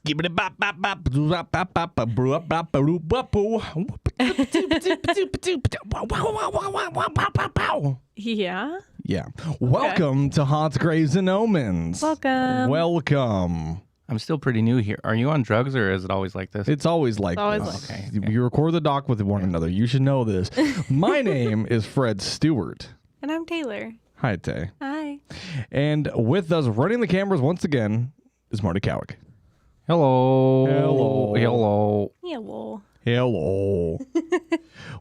Give it a bop, bop, bop, Yeah. Yeah. Welcome to Haunts, Graves, and Omens. Welcome. I'm still pretty new here. Are you on drugs or is it always like this? It's always like always this. like Okay. You record the doc with one another. You should know this. My name is Fred Stewart. And I'm Taylor. Hi, Tay. Hi. And with us running the cameras once again is Marty Cowick. Hello. Hello. Hello. Yeah, well. Hello.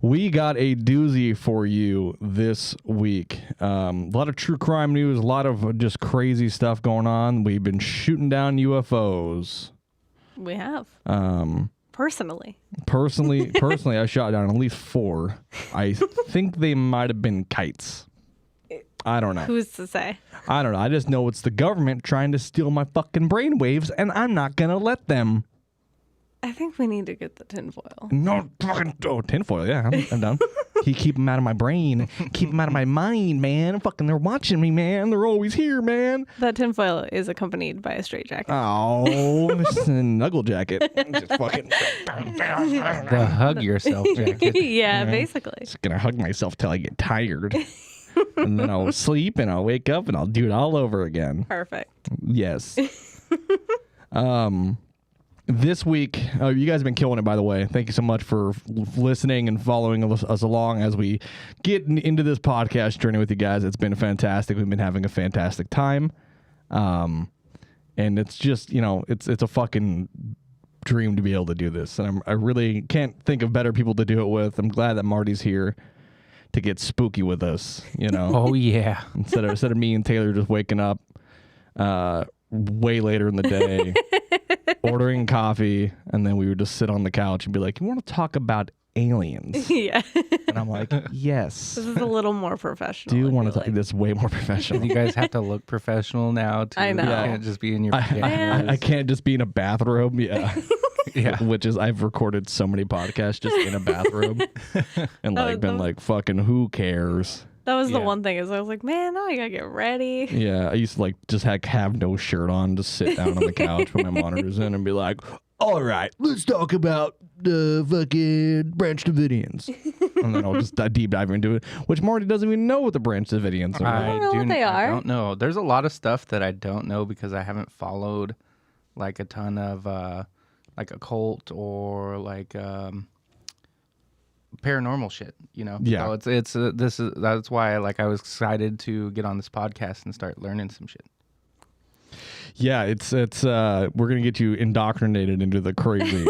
We got a doozy for you this week. A lot of true crime news, a lot of just crazy stuff going on. We've been shooting down UFOs. We have. Personally, I shot down at least 4. I think they might have been kites. I don't know. Who's to say? I don't know. I just know it's the government trying to steal my fucking brainwaves, and I'm not going to let them. I think we need to get the tinfoil. No fucking tinfoil. Yeah, I'm done. Keep them out of my brain. Keep them out of my mind, man. Fucking, they're watching me, man. They're always here, man. That tinfoil is accompanied by a straitjacket. Oh, it's a nuggle jacket. Just fucking. The hug yourself jacket. Yeah, basically. Just gonna hug myself till I get tired, and then I'll sleep and I'll wake up and I'll do it all over again. Perfect. Yes. This week, you guys have been killing it, by the way. Thank you so much for listening and following us along as we get into this podcast journey with you guys. It's been fantastic. We've been having a fantastic time. And it's just, it's a fucking dream to be able to do this. And I really can't think of better people to do it with. I'm glad that Marty's here to get spooky with us, Oh, yeah. instead of me and Taylor just waking up way later in the day, ordering coffee, and then we would just sit on the couch and be like, "You want to talk about aliens?" Yeah. And I'm like, "Yes." This is a little more professional. Do you I want to feel talk? This way more professional. You guys have to look professional now, too. I know. You can't just be in your I pajamas. can't just be in a bathrobe. Yeah. Yeah. Which is, I've recorded so many podcasts just in a bathrobe and been like, fucking, who cares? That was the Yeah. one thing is I was like, man, now I gotta get ready. Yeah, I used to just have no shirt on, just sit down on the couch with my monitors in and be like, all right, let's talk about the fucking Branch Davidians. And then I'll just deep dive into it, which Marty doesn't even know what the Branch Davidians are. I don't know what they I are. don't know. There's a lot of stuff that I don't know because I haven't followed like a ton of like occult or like paranormal shit, Yeah. So that's why I was excited to get on this podcast and start learning some shit. Yeah, it's we're gonna get you indoctrinated into the crazy,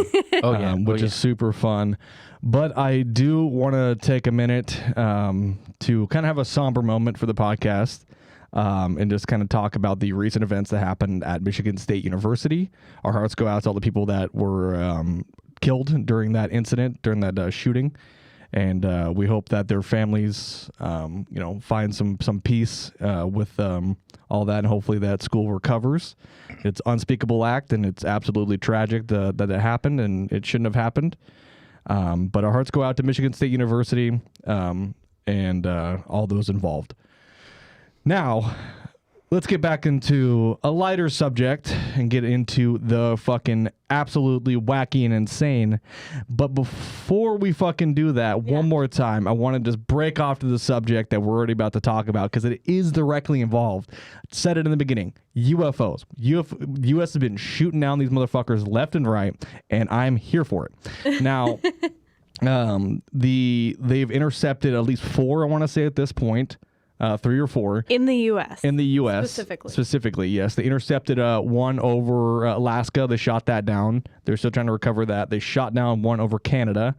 which is super fun. But I do want to take a minute to kind of have a somber moment for the podcast. And just kind of talk about the recent events that happened at Michigan State University. Our hearts go out to all the people that were killed during that incident, during that shooting. And we hope that their families, find some peace with all that, and hopefully that school recovers. It's an unspeakable act, and it's absolutely tragic that it happened, and it shouldn't have happened. But our hearts go out to Michigan State University and all those involved. Now, let's get back into a lighter subject and get into the fucking absolutely wacky and insane. But before we fucking do that, one more time, I want to just break off to the subject that we're already about to talk about because it is directly involved. Said it in the beginning. UFOs. U.S. has been shooting down these motherfuckers left and right, and I'm here for it. Now, they've intercepted at least 4, I want to say at this point. 3 or 4 In the U.S. In the U.S. Specifically, yes. They intercepted one over Alaska. They shot that down. They're still trying to recover that. They shot down one over Canada.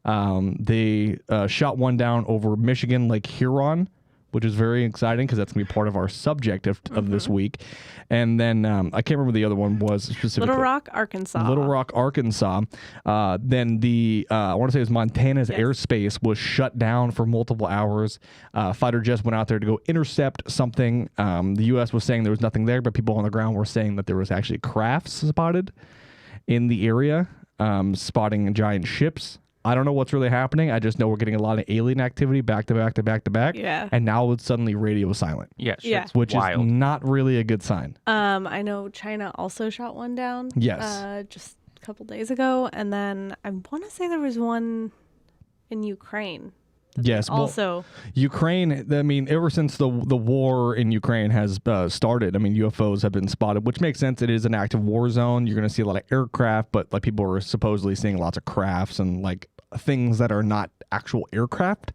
They shot one down over Michigan, Lake Huron, which is very exciting because that's going to be part of our subject of this week. And then I can't remember the other one was specifically. Little Rock, Arkansas. Then I want to say it was Montana's airspace was shut down for multiple hours. Fighter jets went out there to go intercept something. The U.S. was saying there was nothing there, but people on the ground were saying that there was actually crafts spotted in the area, spotting giant ships. I don't know what's really happening. I just know we're getting a lot of alien activity back to back to back to back. Yeah. And now it's suddenly radio silent. Yeah. Which wild. is not really a good sign. I know China also shot one down. Yes. Just a couple days ago, and then I want to say there was one in Ukraine. Yes. Also, Ukraine. I mean, ever since the war in Ukraine has started, I mean, UFOs have been spotted, which makes sense. It is an active war zone. You're going to see a lot of aircraft, but like people are supposedly seeing lots of crafts and like things that are not actual aircraft.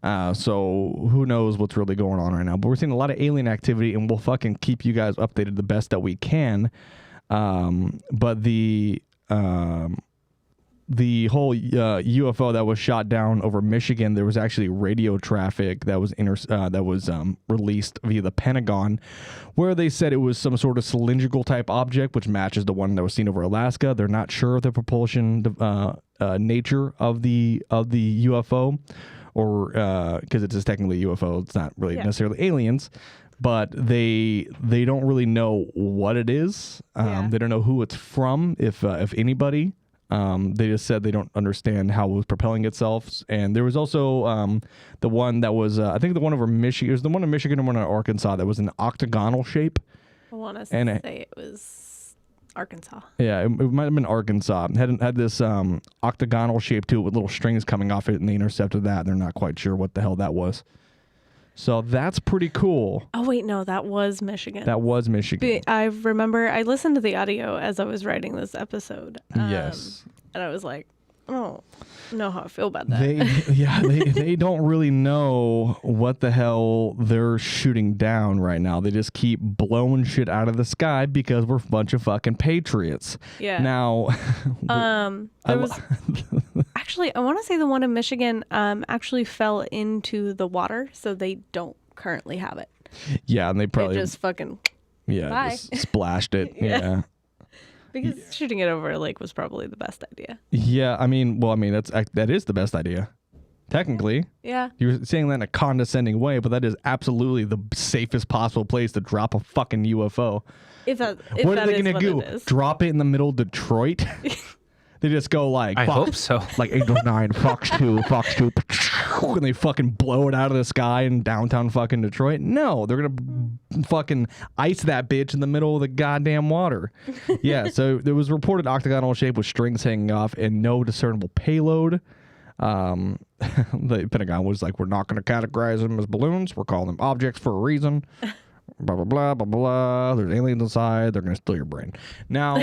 So who knows what's really going on right now? But we're seeing a lot of alien activity, and we'll fucking keep you guys updated the best that we can. But the whole UFO that was shot down over Michigan, there was actually radio traffic that was released via the Pentagon, where they said it was some sort of cylindrical type object, which matches the one that was seen over Alaska. They're not sure of the propulsion nature of the UFO, or because it is technically UFO, it's not really necessarily aliens. But they don't really know what it is. They don't know who it's from, if anybody. They just said they don't understand how it was propelling itself. And there was also the one that was, I think the one over Michigan, it was the one in Michigan and one in Arkansas that was an octagonal shape. I want to say it was Arkansas. Yeah, it might have been Arkansas. It had this octagonal shape to it with little strings coming off it, and they intercepted that. They're not quite sure what the hell that was. So that's pretty cool. Oh, wait, no, that was Michigan. That was Michigan. I remember I listened to the audio as I was writing this episode. Yes. And I was like, I don't know how I feel about that. They don't really know what the hell they're shooting down right now. They just keep blowing shit out of the sky because we're a bunch of fucking patriots. Yeah. Now, there was actually, I want to say the one in Michigan actually fell into the water, so they don't currently have it. Yeah, and they probably just fucking bye. Just splashed it. Yeah. Because shooting it over a lake was probably the best idea. Yeah, I mean, that is the best idea. Technically. Yeah. You're saying that in a condescending way, but that is absolutely the safest possible place to drop a fucking UFO. What are they going to do? Drop it in the middle of Detroit? They just go like, I hope so. Like 809, Fox 2, Fox 2, and they fucking blow it out of the sky in downtown fucking Detroit. No, they're going to fucking ice that bitch in the middle of the goddamn water. Yeah, so there was reported octagonal shape with strings hanging off and no discernible payload. The Pentagon was like, we're not going to categorize them as balloons. We're calling them objects for a reason. Blah, blah, blah, blah, blah. There's aliens inside. They're going to steal your brain. Now...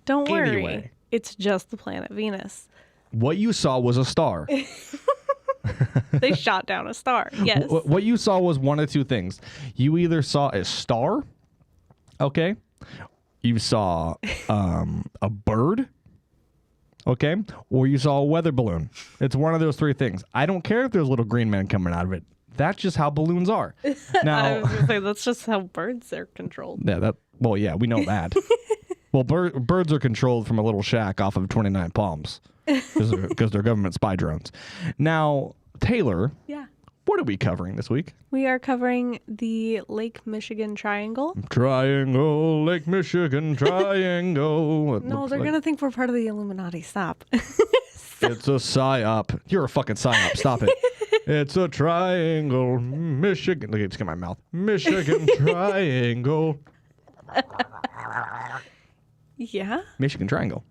Don't worry. Anyway. It's just the planet Venus. What you saw was a star. They shot down a star. Yes. What you saw was one of two things. You either saw a star, okay? You saw a bird, okay? Or you saw a weather balloon. It's one of those three things. I don't care if there's little green men coming out of it. That's just how balloons are. Now, I was going to say, that's just how birds are controlled. Yeah, we know that. Well, birds are controlled from a little shack off of 29 Palms because they're government spy drones. Now, Taylor, what are we covering this week? We are covering the Lake Michigan Triangle. Lake Michigan Triangle. No, they're going to think we're part of the Illuminati. Stop. It's a psyop. You're a fucking psyop. Stop it. It's a triangle. Michigan. Look, it's in my mouth. Michigan Triangle. Yeah. Michigan Triangle.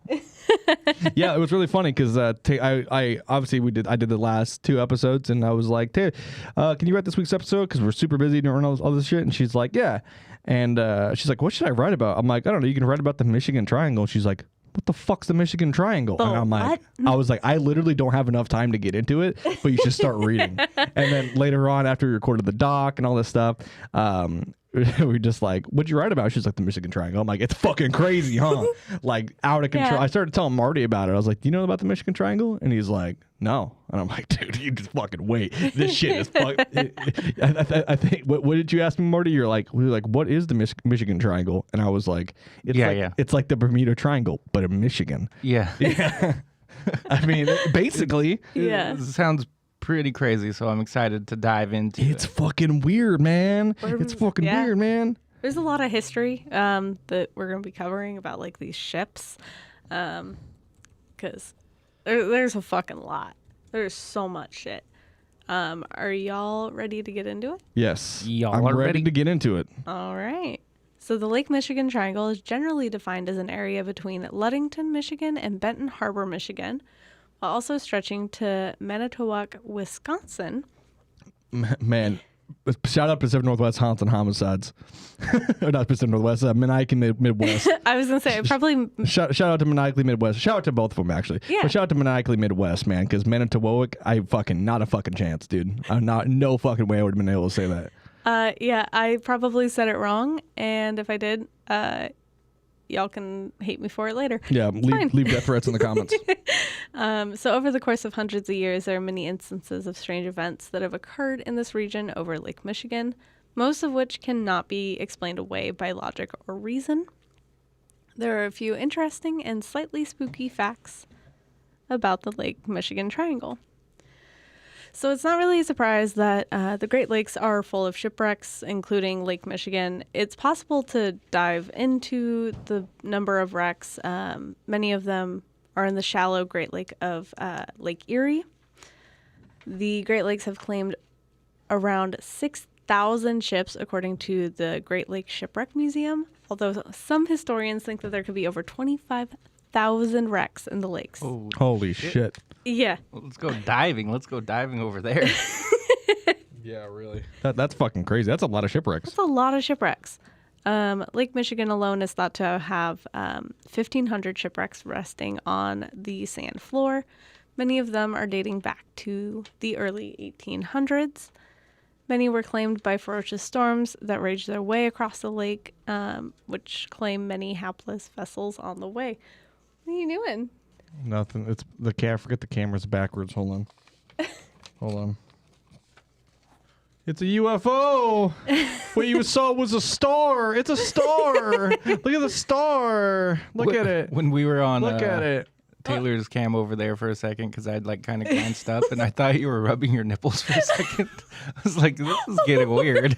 Yeah, it was really funny because I obviously I did the last two episodes and I was like, can you write this week's episode? Because we're super busy doing all this shit. And she's like, yeah. And she's like, what should I write about? I'm like, I don't know. You can write about the Michigan Triangle. And she's like, what the fuck's the Michigan Triangle? And I'm like, I was like, I literally don't have enough time to get into it, but you should start reading. And then later on, after we recorded the doc and all this stuff, we just like, what'd you write about? She's like, the Michigan Triangle. I'm like, it's fucking crazy, huh? Like out of control. Yeah. I started telling Marty about it. I was like, do you know about the Michigan Triangle? And he's like, no. And I'm like, dude, you just fucking wait. This shit is I think, what did you ask me, Marty? We were like, what is the Michigan Triangle? And I was like, it's like the Bermuda Triangle, but in Michigan. Yeah. Yeah. I mean, basically. Yeah. It sounds pretty crazy, so I'm excited to dive into it. It's fucking weird, man. It's fucking weird, man. There's a lot of history that we're going to be covering about like these ships, because There's a fucking lot. There's so much shit. Are y'all ready to get into it? Yes. Y'all I'm are ready ready to get into it. All right. So the Lake Michigan Triangle is generally defined as an area between Ludington, Michigan and Benton Harbor, Michigan, while also stretching to Manitowoc, Wisconsin. Man, shout out Pacific Northwest Haunts and Homicides. Or not Pacific Northwest, Maniacal Midwest. I was going to say, probably... Shout out to Maniacally Midwest. Shout out to both of them, actually. Yeah. But shout out to Maniacally Midwest, man, because Manitowoc, not a fucking chance, dude. No fucking way I would have been able to say that. Yeah, I probably said it wrong, and if I did, y'all can hate me for it later. Yeah, leave death threats in the comments. So over the course of hundreds of years, there are many instances of strange events that have occurred in this region over Lake Michigan, most of which cannot be explained away by logic or reason. There are a few interesting and slightly spooky facts about the Lake Michigan Triangle. So it's not really a surprise that the Great Lakes are full of shipwrecks, including Lake Michigan. It's possible to dive into the number of wrecks. Many of them are in the shallow Great Lake of Lake Erie. The Great Lakes have claimed around 6,000 ships, according to the Great Lakes Shipwreck Museum, although some historians think that there could be over 25,000 wrecks in the lakes. Oh, Holy shit. Yeah. let's go diving. Let's go diving over there. Yeah, really. That's fucking crazy. That's a lot of shipwrecks. That's a lot of shipwrecks. Lake Michigan alone is thought to have 1,500 shipwrecks resting on the sand floor. Many of them are dating back to the early 1800s. Many were claimed by ferocious storms that raged their way across the lake, which claim many hapless vessels on the way. What are you doing? Nothing. It's the forget the camera's backwards. Hold on. Hold on. It's a UFO. What you saw was a star. It's a star. Look at the star. Look at it. When we were on Look at it. Taylor's cam over there for a second, because I'd like kind of glanced up and I thought you were rubbing your nipples for a second. I was like, this is getting weird.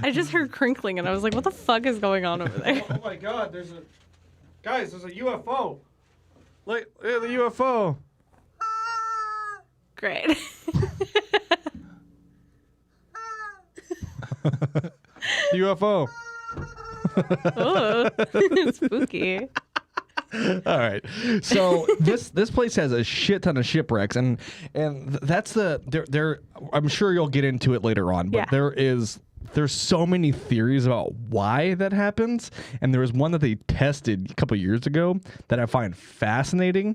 I just heard crinkling and I was like, what the fuck is going on over there? Oh my God! There's a UFO. Look at the UFO. Great. UFO. Oh, spooky. All right. So this place has a shit ton of shipwrecks, and that's there. I'm sure you'll get into it later on, but Yeah. there's so many theories about why that happens, and there was one that they tested a couple years ago that I find fascinating.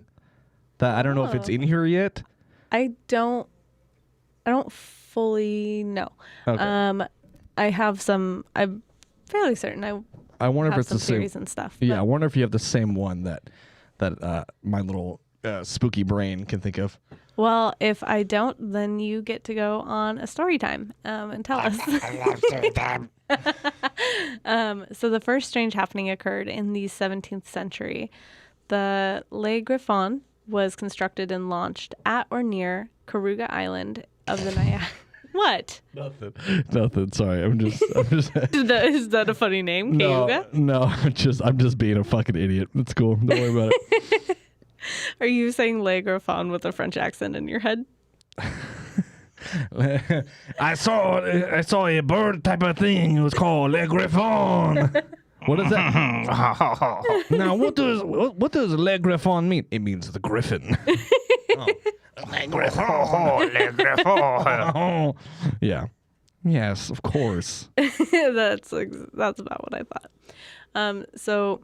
That I don't know if it's in here yet. I don't fully know. Okay. I'm fairly certain I wonder if have it's some the same. theories and stuff. Yeah, I but- wonder if you have the same one that my little spooky brain can think of. Well, if I don't, then you get to go on a story time and tell us. I love story time. So the first strange happening occurred in the 17th century. The Le Griffon was constructed and launched at or near Karuga Island of the Niagara. What? Nothing. Sorry, I'm just. Is that a funny name, Karuga? No. I'm just being a fucking idiot. It's cool. Don't worry about it. Are you saying Le Griffon with a French accent in your head? I saw a bird type of thing. It was called Le Griffon. What is that? Now, what does Le Griffon mean? It means the griffin. Le Griffon, Le Griffon. Yeah. Yes, of course. That's about what I thought. So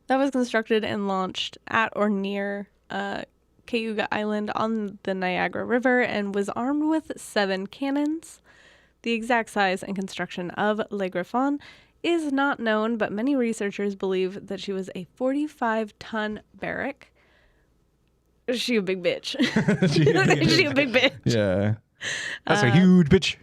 that was constructed and launched at or near Cayuga Island on the Niagara River and was armed with 7 cannons. The exact size and construction of Le Griffon is not known, but many researchers believe that she was a 45-ton barrack. Is she a big bitch? Is she a big bitch? Yeah. That's a huge bitch.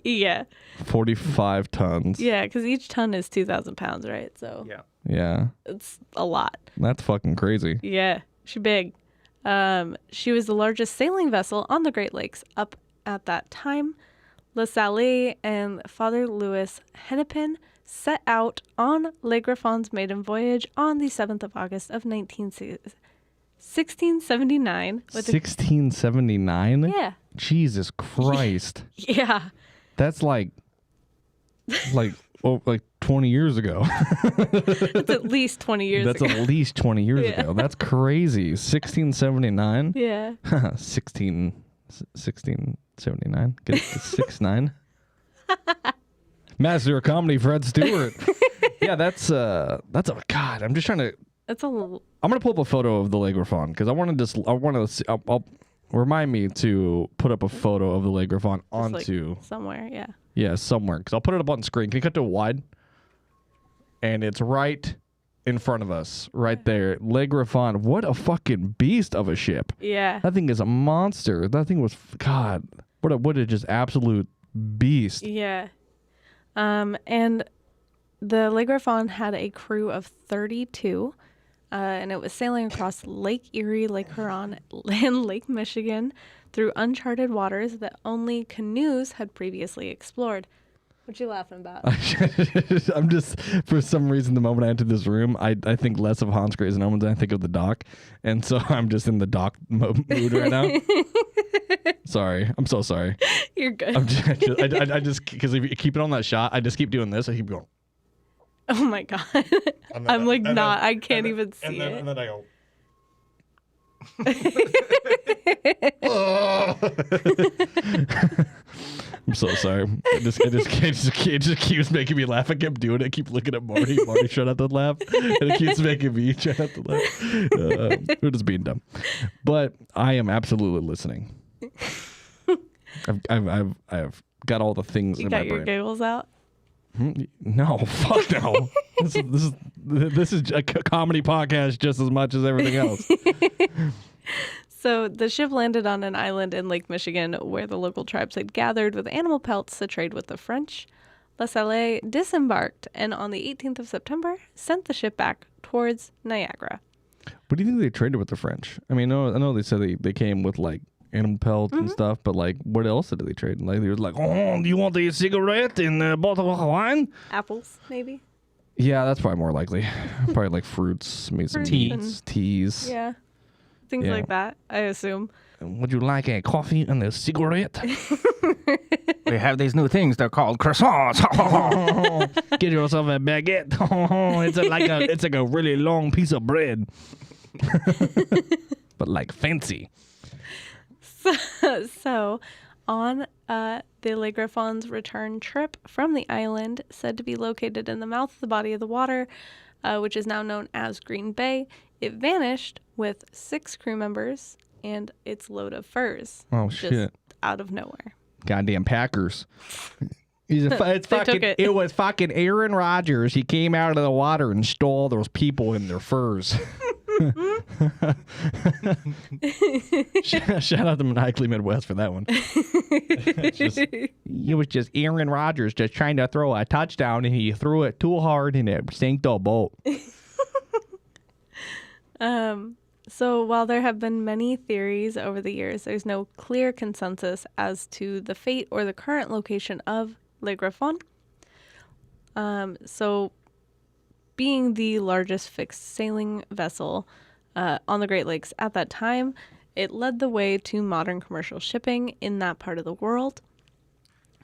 Yeah. 45 tons. Yeah, because each ton is 2,000 pounds, right? So Yeah. Yeah. it's a lot. That's fucking crazy. Yeah, she's big. She was the largest sailing vessel on the Great Lakes up at that time. La Salle and Father Louis Hennepin set out on Le Griffon's maiden voyage on the 7th of August of 1679. 1679? Yeah. Jesus Christ. Yeah. That's like 20 years ago. It's at least 20 years That's ago. at least 20 years Yeah. ago. That's crazy. 1679? Yeah. 1679? Get it to 6'9"? Master of Comedy, Fred Stewart. Yeah, that's a God. I'm just trying to. That's a little. I'm gonna pull up a photo of the Le Griffon because I want to. I'll remind me to put up a photo of the Le Griffon onto somewhere. Yeah. Yeah, somewhere because I'll put it up on screen. Can you cut to wide? And it's right in front of us, right there. Le Griffon. What a fucking beast of a ship. Yeah. That thing is a monster. That thing was God. What a just absolute beast. Yeah. And the Le Griffon had a crew of 32, and it was sailing across Lake Erie, Lake Huron, and Lake Michigan through uncharted waters that only canoes had previously explored. What you laughing about? I'm just, for some reason, the moment I entered this room, I think less of Hans Gray's Omens than I think of the doc. And so I'm just in the doc mood right now. Sorry. I'm so sorry. You're good. I just, because if you keep it on that shot, I just keep doing this. I keep going. Oh my God. I'm like not, I can't even see it. And then I go. I'm so sorry. It just keeps making me laugh. I kept doing it. I keep looking at Marty. Marty trying not to laugh, and it keeps making me try not to laugh. We're just being dumb, but I am absolutely listening. I've got all the things You in got my your brain. giggles out? No, fuck no. This is a comedy podcast just as much as everything else. So the ship landed on an island in Lake Michigan where the local tribes had gathered with animal pelts to trade with the French. La Salle disembarked and on the 18th of September sent the ship back towards Niagara. What do you think they traded with the French? I mean, I know they said they came with like animal pelts and stuff, but like, what else did they trade? Like, they were like, oh, do you want a cigarette and a bottle of wine? Apples, maybe? Yeah, that's probably more likely. Probably like fruits, maybe some teas. Yeah. Things like that, I assume. Would you like a coffee and a cigarette? We have these new things. They're called croissants. Get yourself a baguette. It's like a really long piece of bread, but like fancy. So on the Le Griffon's return trip from the island, said to be located in the mouth of the body of the water, which is now known as Green Bay, it vanished with 6 crew members and its load of furs. Oh, just shit. Out of nowhere. Goddamn Packers. It was fucking Aaron Rodgers. He came out of the water and stole those people in their furs. Shout out to Maniacally Midwest for that one. It was just Aaron Rodgers just trying to throw a touchdown, and he threw it too hard and it sank the boat. So while there have been many theories over the years, there's no clear consensus as to the fate or the current location of Le Griffon. So being the largest fixed sailing vessel on the Great Lakes at that time, it led the way to modern commercial shipping in that part of the world.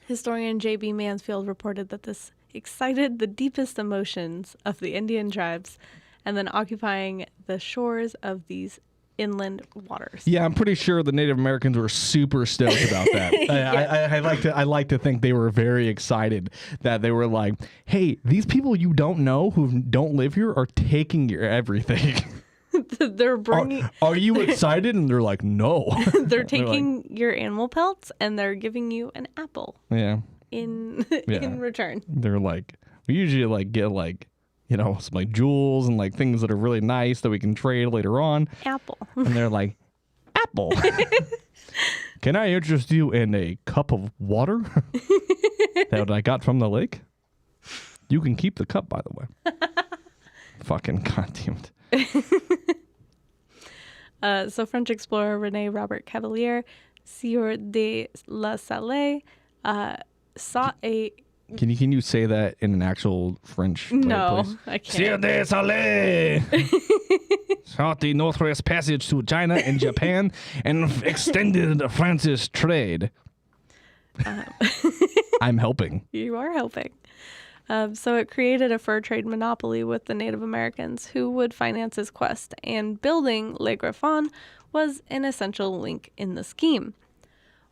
Historian J.B. Mansfield reported that this excited the deepest emotions of the Indian tribes and then occupying the shores of these inland waters. Yeah, I'm pretty sure the Native Americans were super stoked about that. I like to think they were very excited that they were like, hey, these people you don't know who don't live here are taking your everything. They're bringing. Are you excited? And they're like, no. They're taking your animal pelts and they're giving you an apple. Yeah. In return. They're like, we usually like get like, you know, some like jewels and like things that are really nice that we can trade later on. Apple. And they're like, apple. Can I interest you in a cup of water that I got from the lake? You can keep the cup, by the way. Fucking goddamn it. So French explorer René Robert Cavelier, Sieur de La Salle, saw a... Can you say that in an actual French play, No, please? I can't. Sieur de Salle! sought the Northwest Passage to China and Japan and extended France's trade. I'm helping. You are helping. So it created a fur trade monopoly with the Native Americans who would finance his quest, and building Le Griffon was an essential link in the scheme.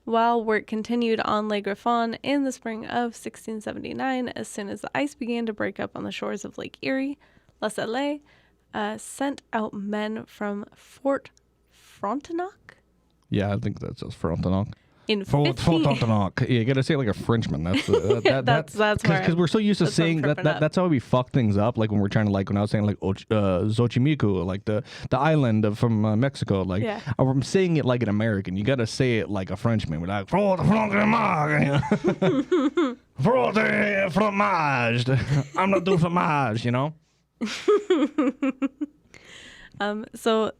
While work continued on Le Griffon in the spring of 1679, as soon as the ice began to break up on the shores of Lake Erie, La Salle sent out men from Fort Frontenac? Yeah, I think that's just Frontenac. In Fort 15... Frontenac. Yeah, you got to say it like a Frenchman. That's that's where because we're so used to that's where I'm saying that, tripping up. that's how we fuck things up. Like when we're trying to when I was saying Xochimilco, like the island from Mexico. Like Yeah. I'm saying it like an American. You got to say it like a Frenchman. We're like Fort Frontenac. Fort fromage. I'm not doing fromage. You know. So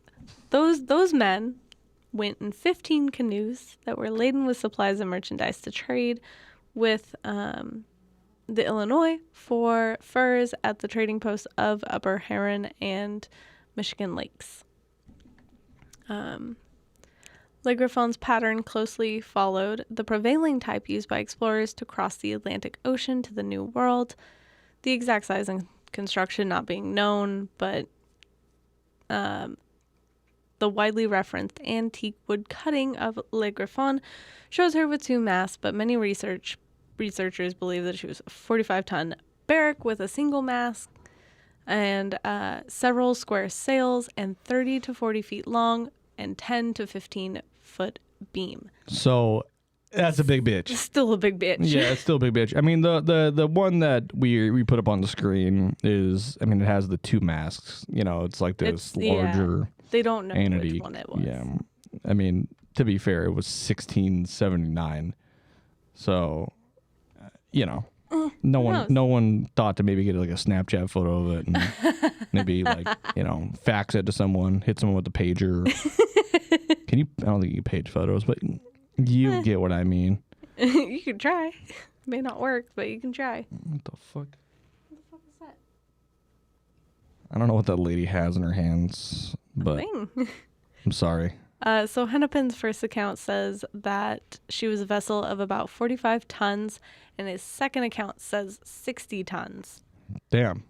those men went in 15 canoes that were laden with supplies and merchandise to trade with the Illinois for furs at the trading post of Upper Heron and Michigan Lakes. Le Griffon's pattern closely followed the prevailing type used by explorers to cross the Atlantic Ocean to the New World. The exact size and construction not being known, but the widely referenced antique wood cutting of Le Griffon shows her with 2 masts, but many researchers believe that she was a 45-ton barrack with a single mast and several square sails and 30 to 40 feet long and 10 to 15 foot beam. So that's a big bitch. Still a big bitch. Yeah, it's still a big bitch. I mean, the one that we put up on the screen is, I mean, it has the 2 masks. You know, it's like this larger. They don't know entity. which one it was. Yeah, I mean, to be fair, it was 1679. So, you know, no one thought to maybe get like a Snapchat photo of it and maybe like, you know, fax it to someone, hit someone with a pager. Can you? I don't think you page photos, but you get what I mean. You can try. May not work, but you can try. What the fuck? What the fuck is that? I don't know what that lady has in her hands, but Thing. I'm sorry. So Hennepin's first account says that she was a vessel of about 45 tons, and his second account says 60 tons. Damn.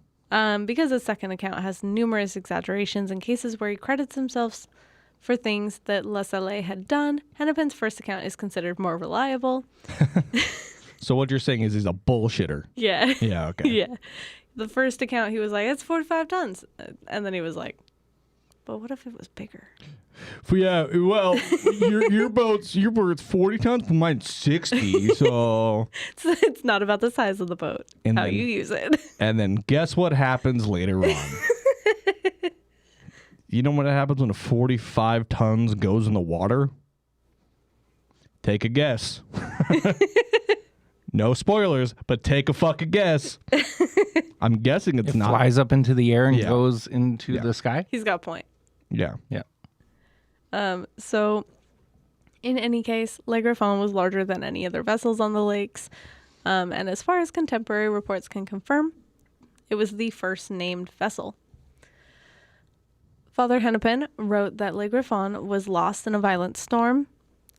Because his second account has numerous exaggerations and cases where he credits himself for things that La Salle had done, Hennepin's first account is considered more reliable. So what you're saying is he's a bullshitter. Yeah. Yeah, okay. Yeah. The first account, he was like, it's 45 tons. And then he was like, but what if it was bigger? Yeah, well, your boat's 40 tons, but mine's 60, so... It's not about the size of the boat, And how then- you use it. And then guess what happens later on? You know what happens when 45 tons goes in the water? Take a guess. No spoilers, but take a fucking guess. I'm guessing it's It not. flies up into the air and Yeah. goes into the sky. He's got a point. Yeah. Yeah. So, in any case, Le Griffon was larger than any other vessels on the lakes. And as far as contemporary reports can confirm, it was the first named vessel. Father Hennepin wrote that Le Griffon was lost in a violent storm.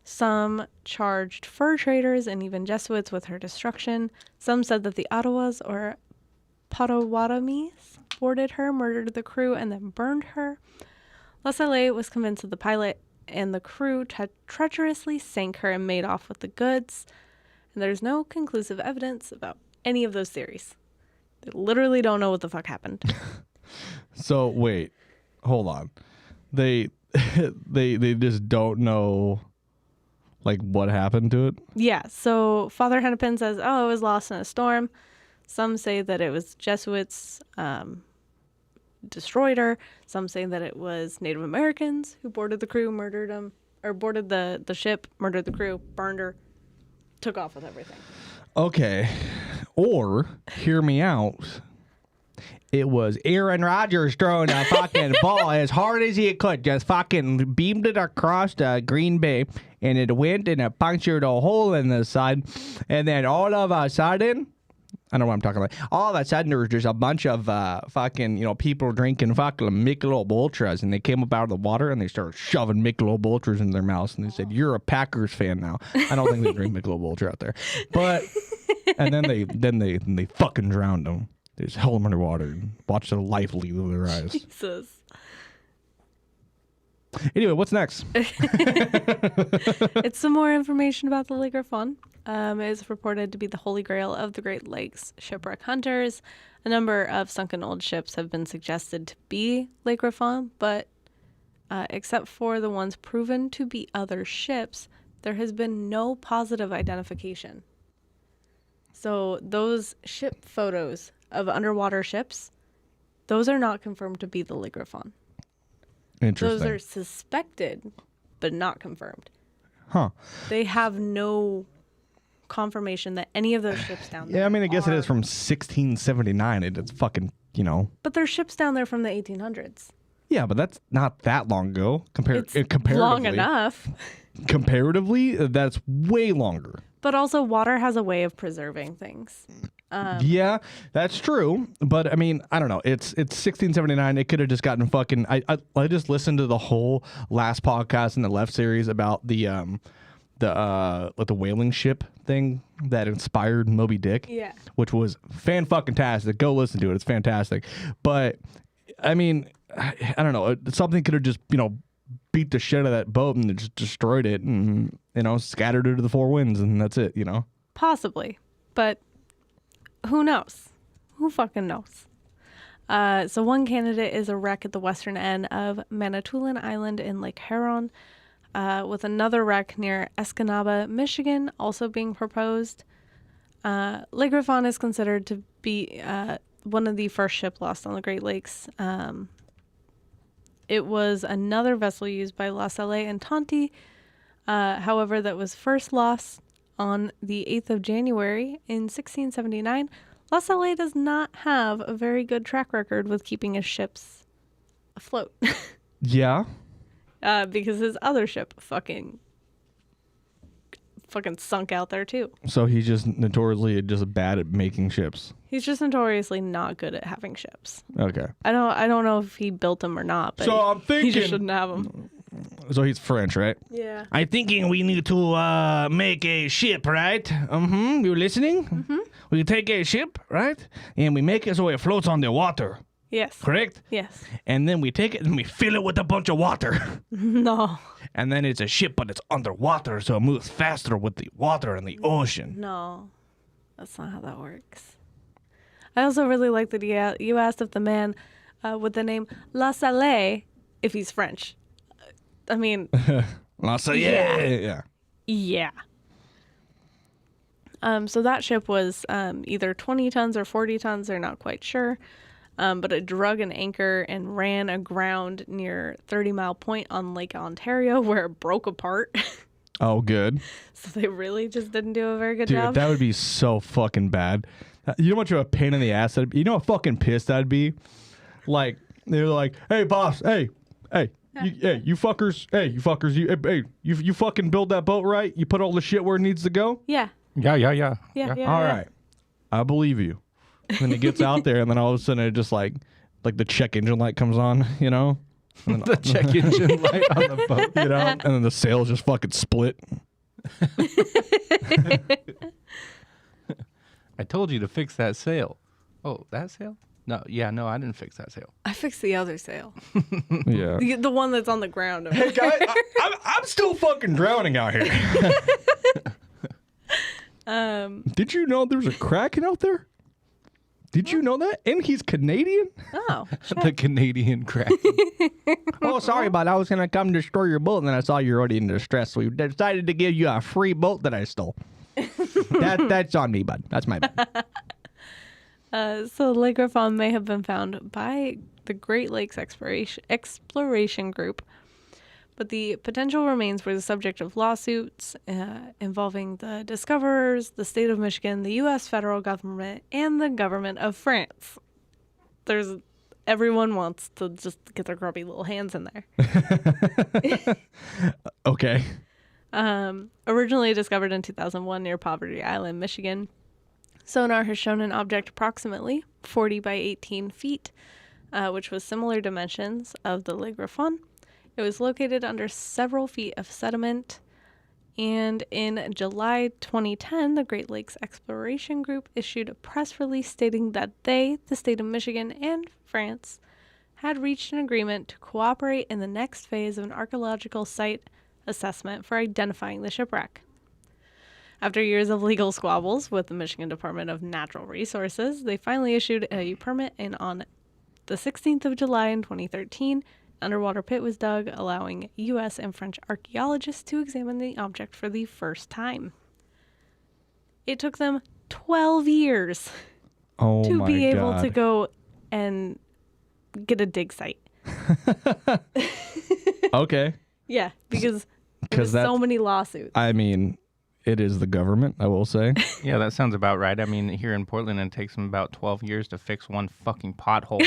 Some charged fur traders and even Jesuits with her destruction. Some said that the Ottawas or Potawatomis boarded her, murdered the crew, and then burned her. La Salle was convinced that the pilot and the crew treacherously sank her and made off with the goods. And there's no conclusive evidence about any of those theories. They literally don't know what the fuck happened. So wait, hold on. They just don't know like what happened to it. Yeah, so Father Hennepin says, oh, it was lost in a storm. Some say that it was Jesuits destroyed her. Some say that it was Native Americans who boarded the crew, murdered them, or boarded the ship, murdered the crew, burned her, took off with everything. Okay. Or, hear me out. It was Aaron Rodgers throwing a fucking ball as hard as he could. Just fucking beamed it across Green Bay. And it went and it punctured a hole in the side. And then all of a sudden, I know what I'm talking about. All of a sudden, there was just a bunch of fucking, people drinking fucking Michelob Ultras, and they came up out of the water and they started shoving Michelob Ultras in their mouths, and they said, "You're a Packers fan now." I don't think they drink Michelob Ultra out there, but and then they fucking drowned them. They just held them underwater and watched their life leave their eyes. Jesus. Anyway, what's next? It's some more information about the Lake Griffon. It is reported to be the holy grail of the Great Lakes shipwreck hunters. A number of sunken old ships have been suggested to be Lake Griffon, but except for the ones proven to be other ships, there has been no positive identification. So those ship photos of underwater ships, those are not confirmed to be the Lake Griffon. Interesting. Those are suspected, but not confirmed. Huh. They have no confirmation that any of those ships down there. Yeah, I mean, I guess it is from 1679. It's fucking, But there's ships down there from the 1800s. Yeah, but that's not that long ago. Comparatively. Long enough. Comparatively, that's way longer. But also, water has a way of preserving things. Yeah, that's true. But I mean, I don't know. It's 1679. It could have just gotten fucking. I just listened to the whole last podcast in the Left series about the whaling ship thing that inspired Moby Dick. Yeah. Which was fan-fucking-tastic. Go listen to it. It's fantastic. But I mean, I don't know. Something could have just beat the shit out of that boat and just destroyed it and scattered it to the four winds, and that's it. Possibly, but who knows? Who fucking knows? So one candidate is a wreck at the western end of Manitoulin Island in Lake Huron, with another wreck near Escanaba, Michigan, also being proposed. Lake Griffon is considered to be one of the first ship lost on the Great Lakes. It was another vessel used by La Salle and Tonti, however, that was first lost on the 8th of January in 1679. La Salle does not have a very good track record with keeping his ships afloat. Yeah. Because his other ship fucking sunk out there too. So he's just notoriously just bad at making ships. He's just notoriously not good at having ships. Okay. I don't know if he built them or not, but So I'm thinking he just shouldn't have them. So he's French, right? Yeah. I'm thinking we need to make a ship, right? Mm-hmm. You listening? Mm-hmm. We take a ship, right? And we make it so it floats on the water. Yes. Correct? Yes. And then we take it and we fill it with a bunch of water. No. And then it's a ship, but it's underwater, so it moves faster with the water and the ocean. No. That's not how that works. I also really like that you asked if the man with the name La Salle, if he's French. I mean... La Salle, yeah. Yeah. So that ship was either 20 tons or 40 tons, they're not quite sure. But it drug an anchor and ran aground near 30 Mile Point on Lake Ontario, where it broke apart. Oh, good. So they really just didn't do a very good Dude, job. that would be so fucking bad. You know how much of a pain in the ass that'd be? You know how fucking pissed I'd be? Like, they're like, hey, boss, hey, you fuckers, you fucking build that boat right? You put all the shit where it needs to go? Yeah. Yeah. All right. I believe you. And then it gets out there, and then all of a sudden it just like the check engine light comes on, And then, The check engine light on the boat. and then the sails just fucking split. I told you to fix that sail. Oh, that sail? No, I didn't fix that sail. I fixed the other sail. Yeah. The one that's on the ground. Hey, guys, I'm still fucking drowning out here. Did you know there's a Kraken out there? Did you know that? And he's Canadian? Oh, The Canadian Kraken. Oh, sorry, but I was going to come destroy your boat, and then I saw you're already in distress, so we decided to give you a free boat that I stole. That's on me, bud. That's my bad. so Lake Griffon may have been found by the Great Lakes Exploration Group, but the potential remains were the subject of lawsuits involving the discoverers, the state of Michigan, the U.S. federal government, and the government of France. Everyone wants to just get their grubby little hands in there. Okay. Originally discovered in 2001 near Poverty Island, Michigan. Sonar has shown an object approximately 40 by 18 feet, which was similar dimensions of the Le Griffon. It was located under several feet of sediment. And in July 2010, the Great Lakes Exploration Group issued a press release stating that they, the state of Michigan and France, had reached an agreement to cooperate in the next phase of an archaeological site assessment for identifying the shipwreck. After years of legal squabbles with the Michigan Department of Natural Resources, they finally issued a permit, and on the 16th of July in 2013, an underwater pit was dug, allowing U.S. and French archaeologists to examine the object for the first time. It took them 12 years to be able to go and get a dig site. Okay. Yeah, because there's so many lawsuits. I mean, it is the government, I will say. Yeah, that sounds about right. I mean, here in Portland, it takes them about 12 years to fix one fucking pothole.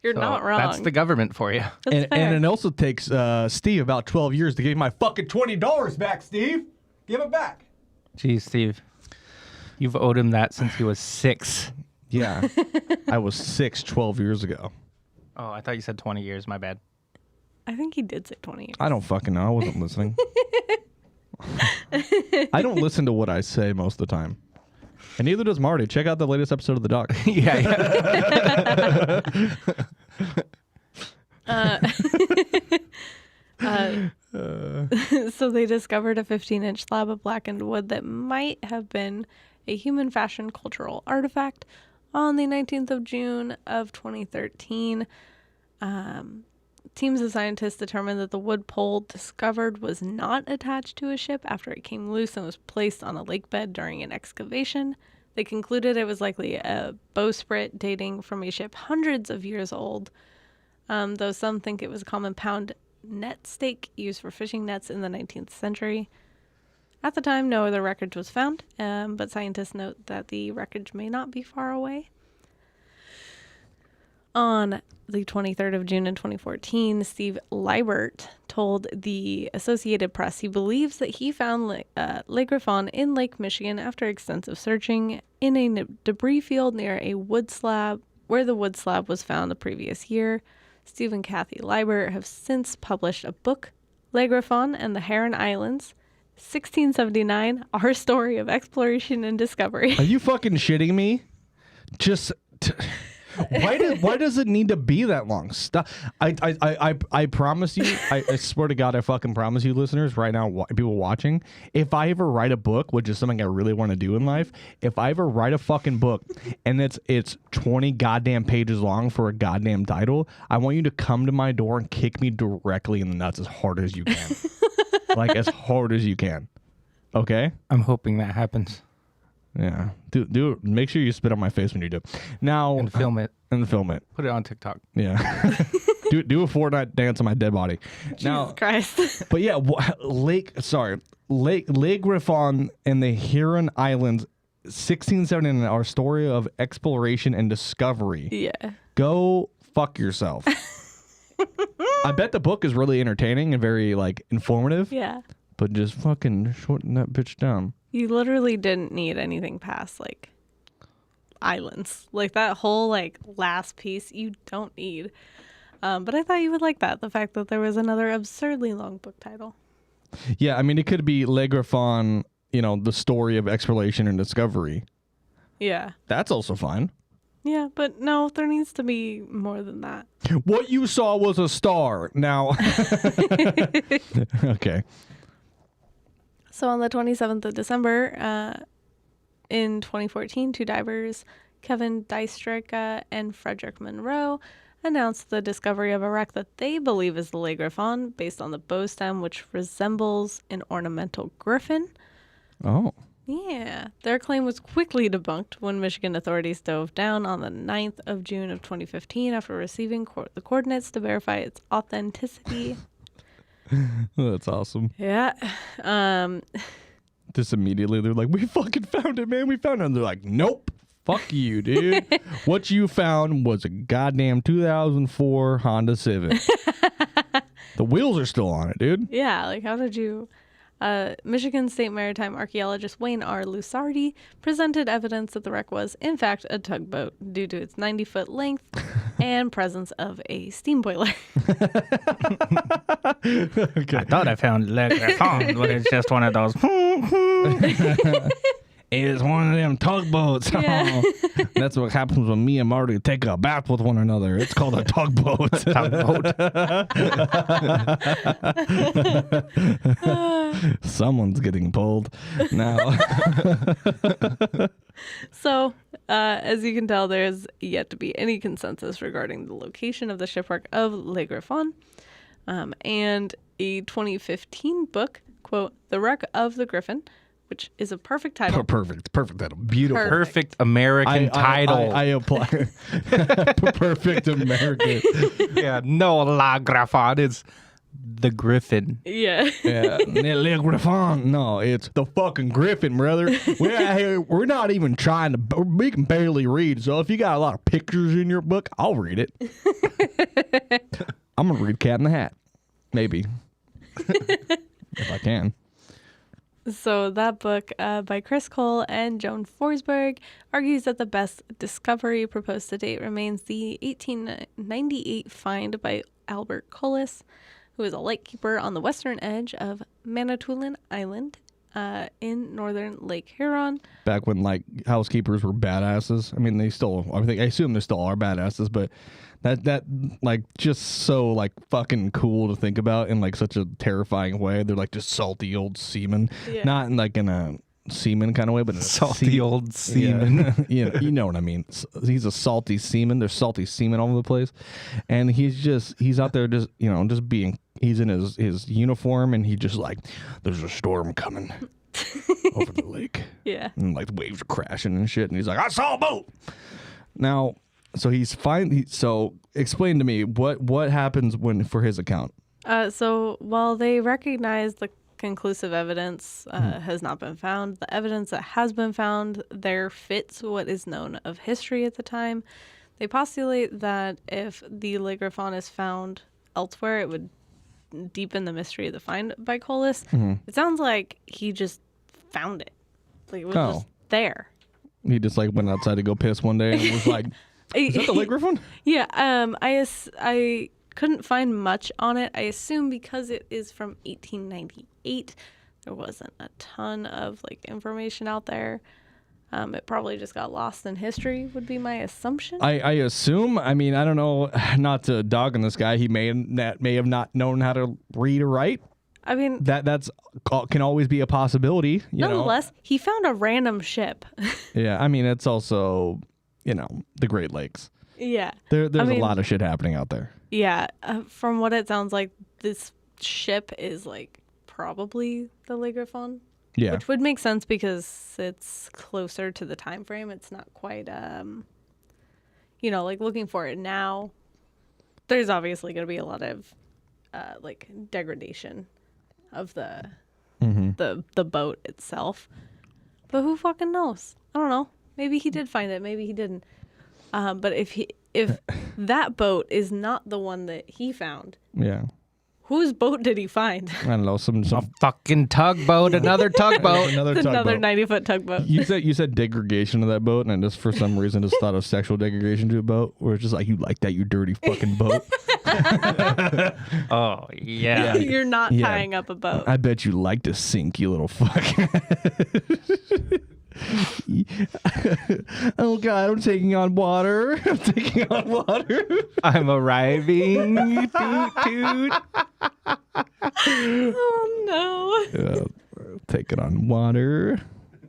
You're not wrong. That's the government for you. And it also takes Steve about 12 years to give me my fucking $20 back, Steve. Give it back. Geez, Steve. You've owed him that since he was 6. Yeah. I was 6 12 years ago. Oh, I thought you said 20 years. My bad. I think he did say 20 years. I don't fucking know. I wasn't listening. I don't listen to what I say most of the time. And neither does Marty. Check out the latest episode of The Doc. So they discovered a 15-inch slab of blackened wood that might have been a human-fashioned cultural artifact on the 19th of June of 2013. Teams of scientists determined that the wood pole discovered was not attached to a ship after it came loose and was placed on a lake bed during an excavation. They concluded it was likely a bowsprit dating from a ship hundreds of years old, though some think it was a common pound net stake used for fishing nets in the 19th century. At the time, no other wreckage was found, but scientists note that the wreckage may not be far away. On the 23rd of June in 2014, Steve Liebert told the Associated Press he believes that he found Le Griffon in Lake Michigan after extensive searching in a debris field near a wood slab where the wood slab was found the previous year. Steve and Kathy Liebert have since published a book, Le Griffon and the Heron Islands, 1679, Our Story of Exploration and Discovery. Are you fucking shitting me? Why does it need to be that long? Stop. I promise you, I swear to God, I fucking promise you, listeners, right now, people watching, if I ever write a book, which is something I really want to do in life, if I ever write a fucking book and it's 20 goddamn pages long for a goddamn title, I want you to come to my door and kick me directly in the nuts as hard as you can. Like, as hard as you can. Okay? I'm hoping that happens. Yeah. Do make sure you spit on my face when you do. Now And film it. And film it. Put it on TikTok. Yeah. do a Fortnite dance on my dead body. Jesus Christ. But yeah, Lake Griffon and the Heron Islands, 1679, Our Story of Exploration and Discovery. Yeah. Go fuck yourself. I bet the book is really entertaining and very like informative. Yeah. But just fucking shorten that bitch down. You literally didn't need anything past like islands. Like that whole like last piece you don't need. But I thought you would like that. The fact that there was another absurdly long book title. Yeah, I mean it could be Le Griffon, the story of exploration and discovery. Yeah. That's also fine. Yeah, but no, there needs to be more than that. What you saw was a star. Now okay. So on the 27th of December, in 2014, two divers, Kevin Dijkstrijke and Frederick Monroe, announced the discovery of a wreck that they believe is the Le Griffon, based on the bow stem, which resembles an ornamental griffin. Oh. Yeah. Their claim was quickly debunked when Michigan authorities dove down on the 9th of June of 2015 after receiving the coordinates to verify its authenticity. That's awesome. Yeah. Just immediately they're like, we fucking found it, man. We found it. And they're like, nope. Fuck you, dude. What you found was a goddamn 2004 Honda Civic. The wheels are still on it, dude. Yeah. Like, how did you... Michigan State Maritime archaeologist Wayne R. Lusardi presented evidence that the wreck was, in fact, a tugboat due to its 90-foot length and presence of a steam boiler. I thought I found Le Griffon, but it's just one of those. It's one of them tugboats. Yeah. That's what happens when me and Marty take a bath with one another. It's called a tugboat. Someone's getting pulled now. So, as you can tell, there's yet to be any consensus regarding the location of the shipwreck of Le Griffon. And a 2015 book, quote, The Wreck of the Griffon, which is a perfect title. Perfect title. Beautiful. Perfect American title. I apply. Perfect American. Yeah, no La Griffon. It's the Griffin. Yeah. Yeah, Le Griffon. No, it's the fucking Griffin, brother. We're out here. We're not even trying to. We can barely read. So if you got a lot of pictures in your book, I'll read it. I'm gonna read Cat in the Hat, maybe, if I can. So that book by Chris Cole and Joan Forsberg argues that the best discovery proposed to date remains the 1898 find by Albert Collis, who is a lightkeeper on the western edge of Manitoulin Island in northern Lake Huron. Back when like housekeepers were badasses. I mean, they still. I assume they still are badasses, but that like just so like fucking cool to think about in like such a terrifying way. They're like just salty old seamen, not in like in a seaman kind of way, but in a Salty old seaman. Yeah. You know what I mean. He's a salty seaman. There's salty seamen all over the place, and he's out there just just being. He's in his uniform, and he just like, there's a storm coming over the lake. Yeah. And like the waves are crashing and shit, and he's like, I saw a boat. Now, so he's fine. So explain to me what happens for his account. So while they recognize the conclusive evidence has not been found, the evidence that has been found there fits what is known of history at the time. They postulate that if the Le Griffon is found elsewhere, it would deepen the mystery of the find by Collis. It sounds like he just found it. Like it was just there. He just like went outside to go piss one day and was like, is that the Le Griffon? Yeah. I couldn't find much on it. I assume because it is from 1898, there wasn't a ton of like information out there. It probably just got lost in history would be my assumption. I assume. I mean, I don't know. Not to dog on this guy. He may have not known how to read or write. I mean, that's can always be a possibility. Nonetheless, he found a random ship. Yeah, I mean, it's also the Great Lakes. Yeah, there's a lot of shit happening out there. Yeah, from what it sounds like, this ship is like probably the Le Griffon. Yeah, which would make sense because it's closer to the time frame. It's not quite, like looking for it now. There's obviously going to be a lot of, like degradation of the boat itself. But who fucking knows? I don't know. Maybe he did find it. Maybe he didn't. But if that boat is not the one that he found, yeah. Whose boat did he find? I don't know. Some fucking tugboat. Another tugboat. Another 90-foot tugboat. You said degradation of that boat, and I just for some reason just thought of sexual degradation to a boat, where it's just like, you like that, you dirty fucking boat. Oh yeah. You're not tying up a boat. I bet you like to sink, you little fuck. Oh God, I'm taking on water. I'm arriving. Toot, toot. Oh no. Taking on water.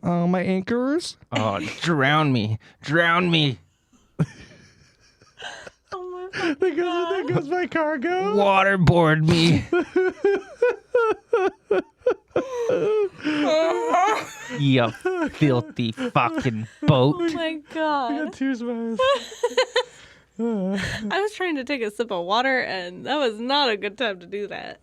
Oh, my anchors. Oh, drown me. Oh my There goes my cargo. Waterboard me. You filthy fucking boat. Oh my God. Tears in my eyes. I was trying to take a sip of water, and that was not a good time to do that.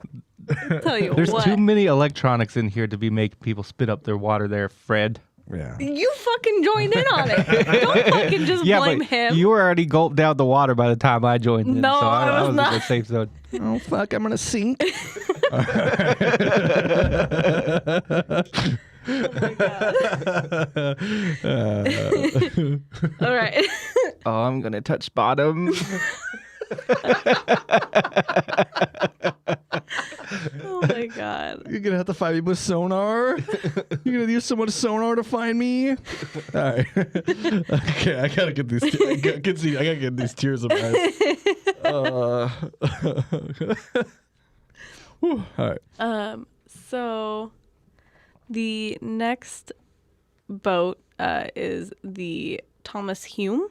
I'll tell you There's what. too many electronics in here to be making people spit up their water there, Fred. Yeah. You fucking joined in on it. Don't fucking just blame but him. you were already gulped down the water by the time I joined in. No, so I was in not. the safe zone. Oh fuck! I'm gonna sink. Oh my god. All right. Oh, I'm gonna touch bottom. Oh my god. You're gonna have to find me with sonar. You're gonna use someone's sonar to find me. All right. Okay, I gotta get these. I gotta get these tears of eyes. Whew, all right. So the next boat is the Thomas Hume.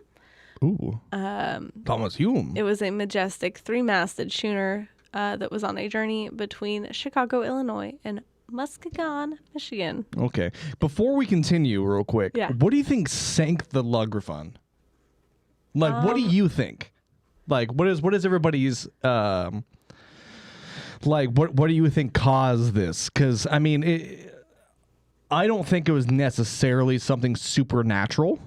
Ooh. Thomas Hume. It was a majestic three-masted schooner that was on a journey between Chicago, Illinois, and Muskegon, Michigan. Okay. Before we continue, real quick, Yeah. what do you think sank the Griffon? Like, what do you think? Like, what is everybody's like? What do you think caused this? Because I mean, I don't think it was necessarily something supernatural.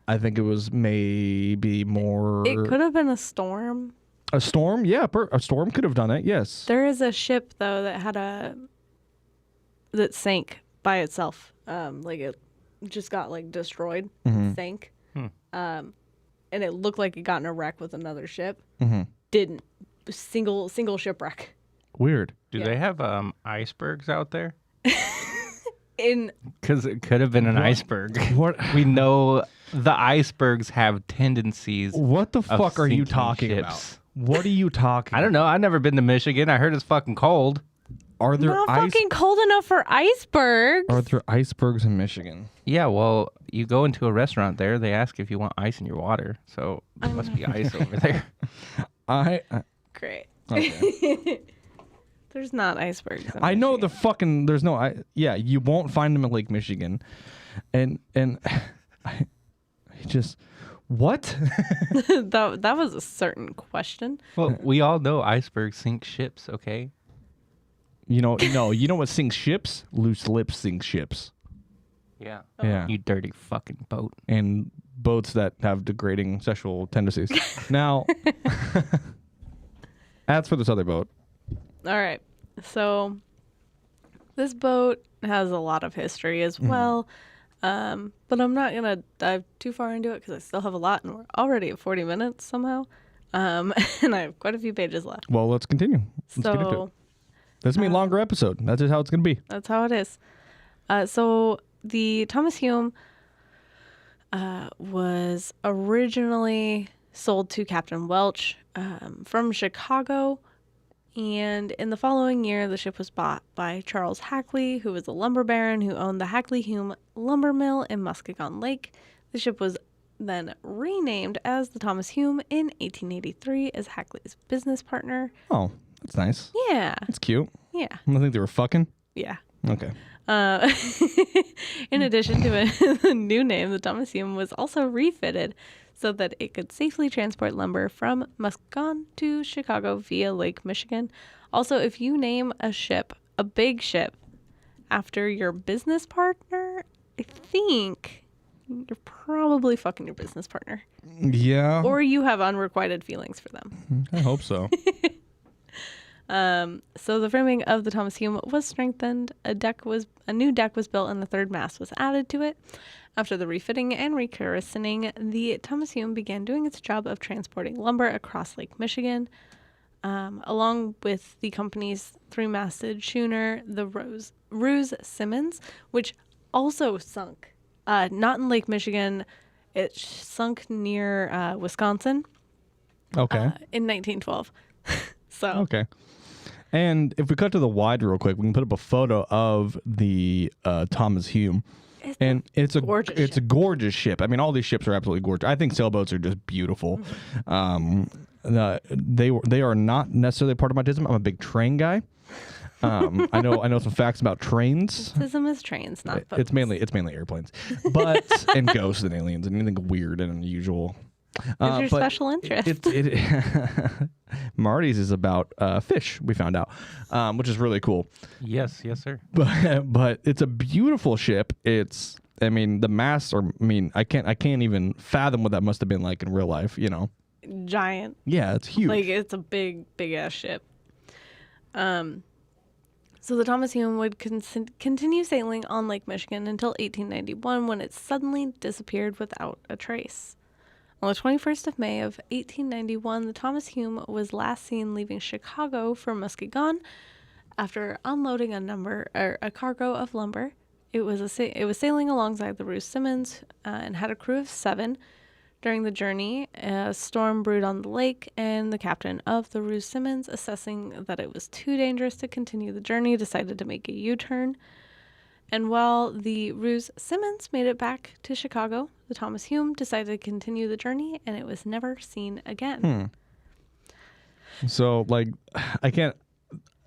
I think it was maybe more. It could have been a storm. A storm, yeah, a storm could have done it. Yes. There is a ship though that sank by itself. Like it just got like destroyed, sank. And it looked like it got in a wreck with another ship. Didn't. Single shipwreck. Weird. Do they have icebergs out there? In Because it could have been an iceberg. What? We know the icebergs have tendencies. What the fuck are you sinking talking ships. about? What are you talking? I don't know. I've never been to Michigan. I heard it's fucking cold. Are there not fucking cold enough for icebergs. Are there icebergs in Michigan? Yeah, well, you go into a restaurant there, they ask if you want ice in your water. So there must be ice over there. Great. Okay. There's not icebergs. in I know Michigan. the fucking there's no yeah, you won't find them in Lake Michigan. And I just what? that was a certain question. Well, we all know icebergs sink ships, okay? you know what sinks ships? Loose lips sink ships. Yeah. Yeah. You dirty fucking boat. And boats that have degrading sexual tendencies. Now as for this other boat. All right. So this boat has a lot of history as well. But I'm not going to dive too far into it because I still have a lot and we're already at 40 minutes somehow. And I have quite a few pages left. Well, let's continue. Let's get into it. This is going to be a longer episode. That's just how it's going to be. That's how it is. So the Thomas Hume was originally sold to Captain Welch from Chicago. And in the following year, the ship was bought by Charles Hackley, who was a lumber baron who owned the Hackley Hume lumber mill in Muskegon Lake. The ship was then renamed as the Thomas Hume in 1883 as Hackley's business partner. Oh, that's nice. Yeah. That's cute. Yeah. I think they were fucking. Yeah. Okay. In addition to a new name, the Thomas Hume was also refitted so that it could safely transport lumber from Muskegon to Chicago via Lake Michigan. Also, if you name a ship, a big ship, after your business partner, I think you're probably fucking your business partner. Yeah. Or you have unrequited feelings for them. I hope so. So the framing of the Thomas Hume was strengthened. A new deck was built and a third mast was added to it. After the refitting and rechristening, the Thomas Hume began doing its job of transporting lumber across Lake Michigan, along with the company's three-masted schooner, the Ruse Simmons, which also sunk. Not in Lake Michigan. It sunk near Wisconsin. Okay. In 1912. So. Okay. And if we cut to the wide real quick, we can put up a photo of the Thomas Hume. It's a gorgeous ship. I mean, all these ships are absolutely gorgeous. I think sailboats are just beautiful. They are not necessarily part of my tism. I'm a big train guy. I know some facts about trains. Tism is trains, not boats. It's mainly airplanes, but and ghosts and aliens and anything weird and unusual. It's your special interest. Marty's is about fish. We found out, which is really cool. Yes, sir. But it's a beautiful ship. It's I mean, the masts are. I mean, I can't even fathom what that must have been like in real life. You know. Giant. Yeah, it's huge. Like, it's a big ass ship. So the Thomas Hume would continue sailing on Lake Michigan until 1891, when it suddenly disappeared without a trace. On the 21st of May of 1891, the Thomas Hume was last seen leaving Chicago for Muskegon after unloading a cargo of lumber. It was sailing alongside the Ruse Simmons and had a crew of 7. During the journey, a storm brewed on the lake, and the captain of the Ruse Simmons, assessing that it was too dangerous to continue the journey, decided to make a U-turn. And while the Ruse Simmons made it back to Chicago, the Thomas Hume decided to continue the journey, and it was never seen again. So, like, I can't.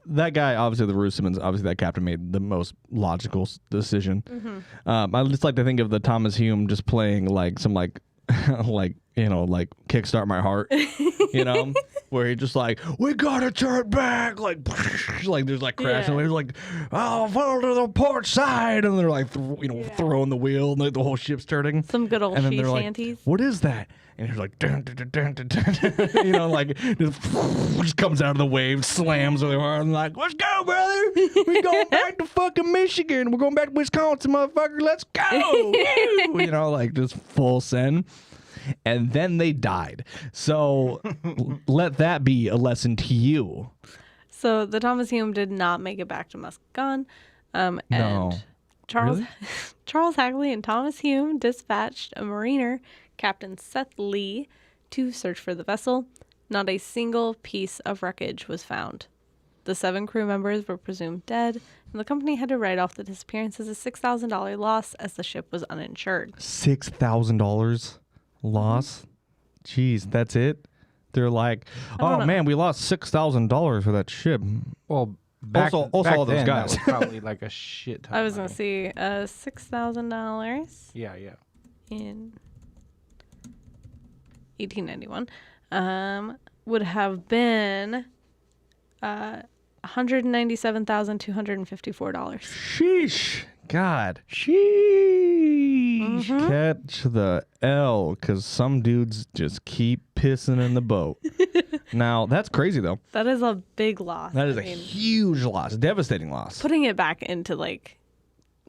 That guy, obviously, the Ruse Simmons, obviously, that captain made the most logical decision. I just like to think of the Thomas Hume just playing like some like Kickstart My Heart, where he just like, we gotta turn back, like there's like crashing, there's like, oh, fall to the port side, and they're like, throwing the wheel, and like, the whole ship's turning. Some good old sea shanties. Like, what is that? And he's like, dun, dun, dun, dun, dun, dun. Like just comes out of the wave, slams really hard, and like, let's go, brother. We're going back to fucking Michigan. We're going back to Wisconsin, motherfucker. Let's go. Like just full send. And then they died. So let that be a lesson to you. So the Thomas Hume did not make it back to Muskegon. No. And Charles Really? Charles Hagley and Thomas Hume dispatched a mariner, Captain Seth Lee, to search for the vessel. Not a single piece of wreckage was found. The 7 crew members were presumed dead, and the company had to write off the disappearance as a $6,000 loss, as the ship was uninsured. $6,000 loss? Jeez, that's it? They're like, oh man, we lost $6,000 for that ship. Well, back also back all those then, guys. that was probably like a shit ton. I was going going to see $6,000 Yeah. in 1891 would have been $197,254. Sheesh. God. Sheesh. Catch the L, because some dudes just keep pissing in the boat. Now, that's crazy, though. That is a big loss. That is a huge loss, devastating loss. Putting it back into like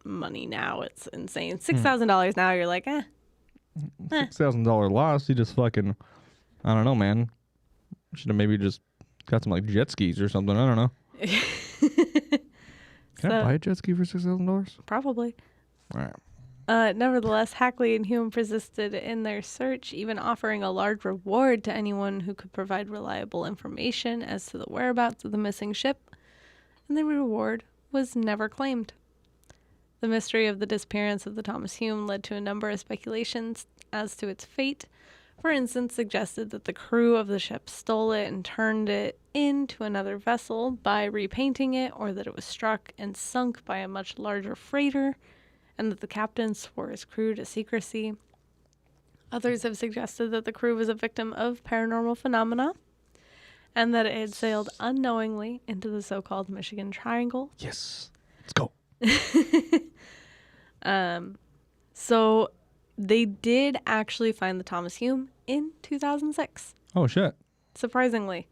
money now, it's insane. $6,000 now, you're like, $6,000 loss, you just fucking, I don't know, man. Should have maybe just got some like jet skis or something. I don't know. Can I buy a jet ski for $6,000? Probably. All right. Nevertheless, Hackley and Hume persisted in their search, even offering a large reward to anyone who could provide reliable information as to the whereabouts of the missing ship, and the reward was never claimed. The mystery of the disappearance of the Thomas Hume led to a number of speculations as to its fate. For instance, suggested that the crew of the ship stole it and turned it into another vessel by repainting it, or that it was struck and sunk by a much larger freighter, and that the captain swore his crew to secrecy. Others have suggested that the crew was a victim of paranormal phenomena, and that it had sailed unknowingly into the so-called Michigan Triangle. Yes. Let's go. So they did actually find the Thomas Hume in 2006. Oh, shit. Surprisingly.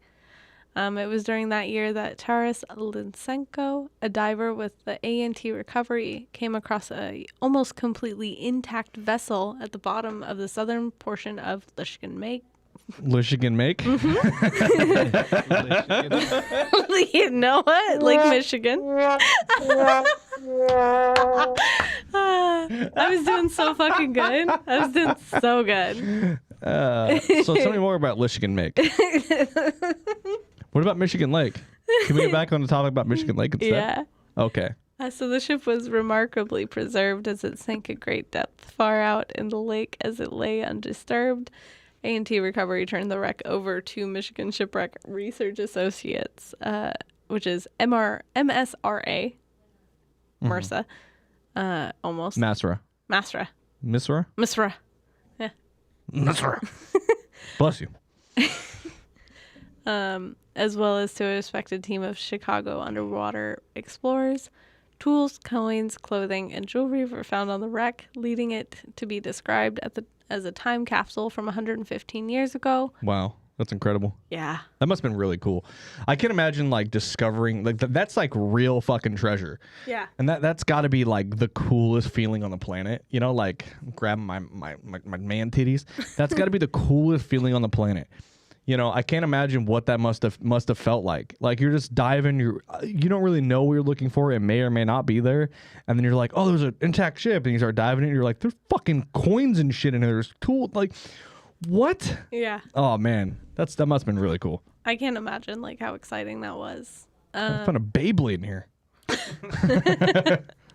It was during that year that Taras Linsenko, a diver with the A&T Recovery, came across a almost completely intact vessel at the bottom of the southern portion of Michigan Lake. Michigan make? You know what? Lake Michigan. I was doing so fucking good. I was doing so good. So tell me more about Michigan make. What about Michigan Lake? Can we get back on the topic about Michigan Lake instead? Yeah. Okay. So the ship was remarkably preserved as it sank at great depth far out in the lake as it lay undisturbed. A&T Recovery turned the wreck over to Michigan Shipwreck Research Associates, which is MSRA. MRSA. Almost. Masra. Masra. Misra? Misra. Yeah. Misra. Bless you. As well as to a respected team of Chicago underwater explorers. Tools, coins, clothing, and jewelry were found on the wreck, leading it to be described as a time capsule from 115 years ago. Wow. That's incredible. Yeah. That must have been really cool. I can imagine like discovering like that's like real fucking treasure. Yeah. And that's got to be like the coolest feeling on the planet. You know, like grabbing my man titties. That's got to be the coolest feeling on the planet. You know, I can't imagine what that must have felt like. Like you're just diving, you don't really know what you're looking for. It may or may not be there, and then you're like, oh, there's an intact ship, and you start diving in. And you're like, there's fucking coins and shit in there. There's tools, like. What? Yeah. Oh man, that must have been really cool. I can't imagine like how exciting that was. I found a Beyblade in here.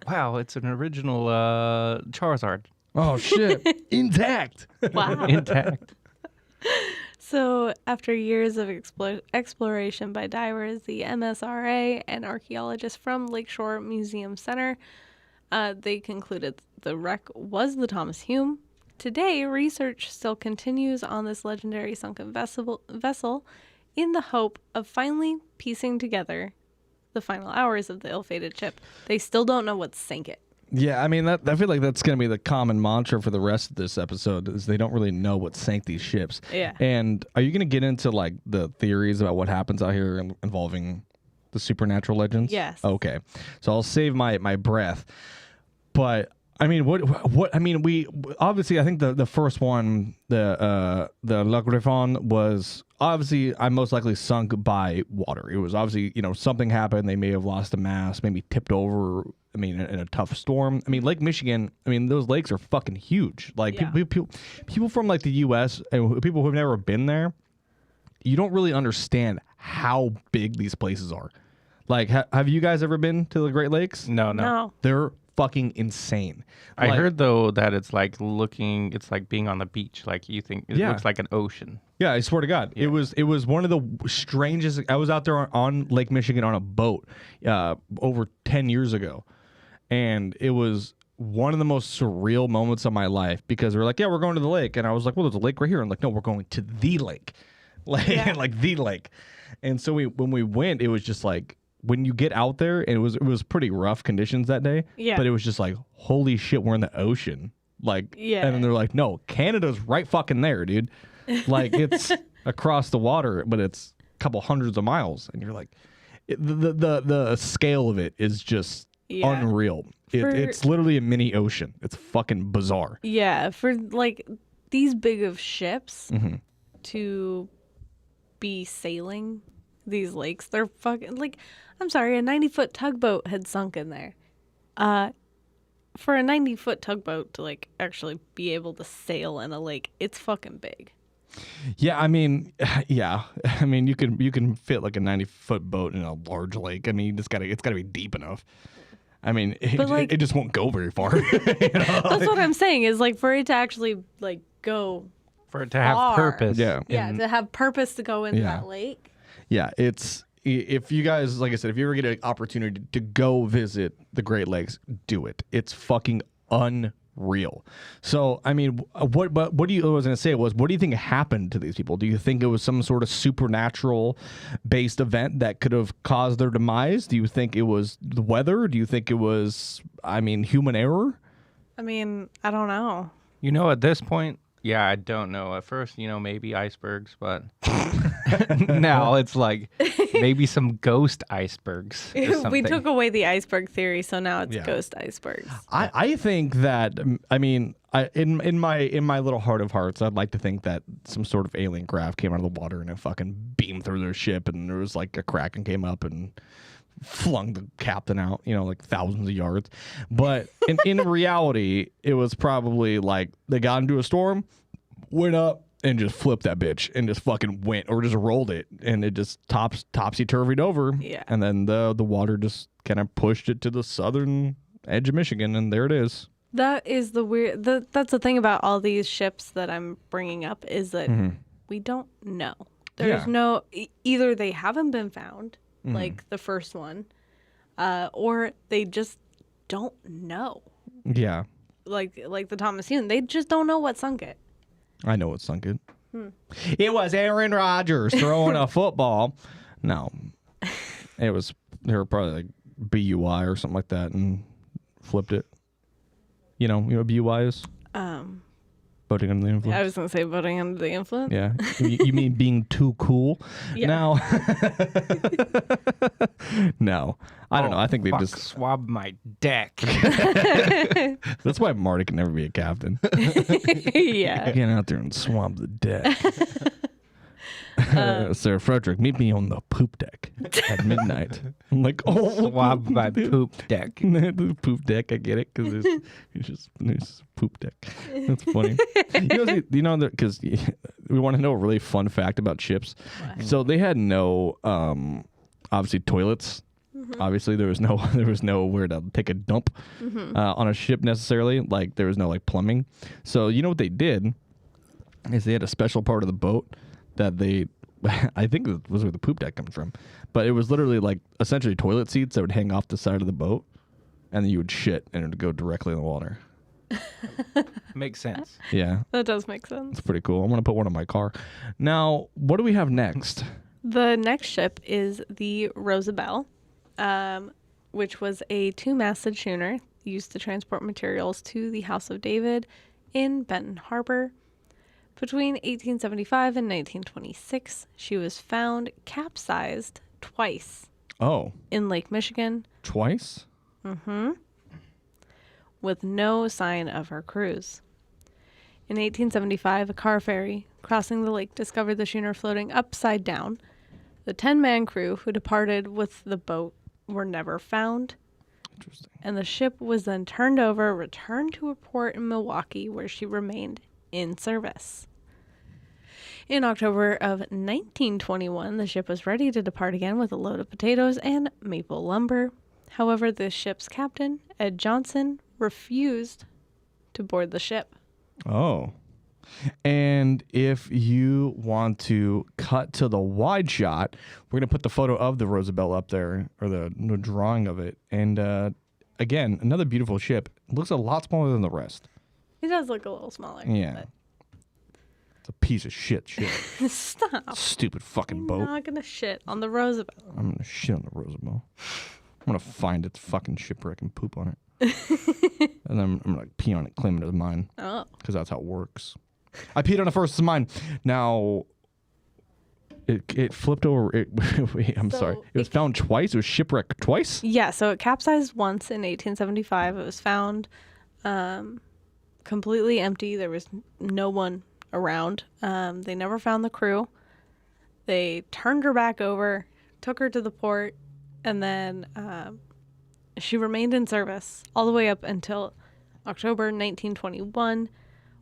Wow, it's an original Charizard. Oh shit, intact. Wow. Intact. So after years of exploration by divers, the MSRA and archaeologists from Lakeshore Museum Center, they concluded the wreck was the Thomas Hume. Today, research still continues on this legendary sunken vessel in the hope of finally piecing together the final hours of the ill-fated ship. They still don't know what sank it. Yeah, I mean, I feel like that's going to be the common mantra for the rest of this episode is they don't really know what sank these ships. Yeah. And are you going to get into like the theories about what happens out here involving the supernatural legends? Yes. Okay. So I'll save my breath. But I mean, what? I mean, we obviously. I think the first one, the Griffon was obviously I most likely sunk by water. It was obviously something happened. They may have lost a mast, maybe tipped over. I mean, in a tough storm. I mean, Lake Michigan. I mean, those lakes are fucking huge. Like Yeah. people from like the U.S. and people who've never been there, you don't really understand how big these places are. Like, have you guys ever been to the Great Lakes? No. They're fucking insane. I Like, heard though that it's like being on the beach. Like you think it Yeah. looks like an ocean. Yeah, I swear to God, it was one of the strangest. I was out there on Lake Michigan on a boat over 10 years ago, and it was one of the most surreal moments of my life because we were like, yeah, we're going to the lake, and I was like, well, there's a lake right here. I'm like, no, we're going to the lake, like Yeah. like the lake, and so when we went, it was just like. When you get out there, and it was pretty rough conditions that day. Yeah. But it was just like, holy shit, we're in the ocean. Like, Yeah. And then they're like, no, Canada's right fucking there, dude. Like it's across the water, but it's a couple hundreds of miles, and you're like, the scale of it is just Yeah. unreal. It's literally a mini ocean. It's fucking bizarre. Yeah, for like these big of ships Mm-hmm. to be sailing these lakes, they're fucking like, I'm sorry, a 90-foot tugboat had sunk in there. For a 90-foot tugboat to like actually be able to sail in a lake, it's fucking big. Yeah, I mean, yeah, I mean, you can fit like a 90-foot boat in a large lake. I mean, it's gotta be deep enough. I mean, like- it just won't go very far. You know? That's what I'm saying is like for it to actually like go, For it to have Far. purpose. Yeah. to have purpose to go into Yeah. that lake. Yeah, if you guys, like I said, if you ever get an opportunity to go visit the Great Lakes, do it. It's fucking unreal. So, I mean, what do you? I was gonna say was, what do you think happened to these people? Do you think it was some sort of supernatural based event that could have caused their demise? Do you think it was the weather? Do you think it was, I mean, human error? I mean, I don't know. At this point, yeah, I don't know. At first, maybe icebergs, but now it's like maybe some ghost icebergs. or We something. took away the iceberg theory, so now it's Yeah. ghost icebergs. I think that I mean in my little heart of hearts, I'd like to think that some sort of alien craft came out of the water and it fucking beamed through their ship, and there was like a kraken came up and flung the captain out, like thousands of yards. But in reality, it was probably like they got into a storm, went up and just flipped that bitch and just fucking went or just rolled it, and it just topsy-turvied over. Yeah. And then the water just kind of pushed it to the southern edge of Michigan, and there it is. That is the weird. That's the thing about all these ships that I'm bringing up is that we don't know. There's Yeah. no either they haven't been found, like the first one, or they just don't know. Yeah. Like the Thomas Hume, they just don't know what sunk it. I know what sunk it. It was Aaron Rodgers throwing a football. No. They were probably like BUI or something like that and flipped it. You know what BUI is? Boating under the influence. I was going to say boating under the influence. Yeah. You mean being too cool? Yeah. No. No. I don't know. I think they Fuck, just... swab my deck. That's why Marty can never be a captain. Yeah. Get out there and swab the deck. Sir Frederick, meet me on the poop deck at midnight. I'm like, oh, Swab my poop deck. The poop deck. I get it because there's poop deck. That's funny. You know that because we want to know a really fun fact about ships. What? So they had no, obviously toilets. Mm-hmm. Obviously there was nowhere to take a dump on a ship necessarily. Like there was no like plumbing. So you know what they did is they had a special part of the boat that I think it was where the poop deck comes from, but it was literally like essentially toilet seats that would hang off the side of the boat, and then you would shit and it would go directly in the water. Makes sense. Yeah, That does make sense. it's pretty cool. I'm gonna put one in my car. Now, what do we have next? The next ship is the Rosabelle, which was a 2-masted schooner used to transport materials to the House of David in Benton Harbor. Between 1875 and 1926, she was found capsized twice Oh, in Lake Michigan twice? with no sign of her crews. In 1875, a car ferry crossing the lake discovered the schooner floating upside down. The 10-man crew who departed with the boat were never found, Interesting. and the ship was then returned to a port in Milwaukee, where she remained in service. In October of 1921, the ship was ready to depart again with a load of potatoes and maple lumber. However, the ship's captain, Ed Johnson, refused to board the ship. Oh. And if you want to cut to the wide shot, we're going to put the photo of the Rosabelle up there, or the drawing of it. And again, another beautiful ship. It looks a lot smaller than the rest. It does look a little smaller. Yeah. It's a piece of shit. But stop. Stupid fucking I'm boat. not going to shit on the Rosabelle. I'm going to shit on the Rosabelle. I'm going to find its fucking shipwreck and poop on it. And then I'm going to pee on it, claim it as mine. Oh. Because that's how it works. I peed on it first, it's mine. Now, it flipped over. Wait, I'm sorry. It was found twice? It was shipwrecked twice? Yeah, so it capsized once in 1875. It was found completely empty. There was no one around. They never found the crew. They turned her back over, took her to the port, and then she remained in service all the way up until October 1921,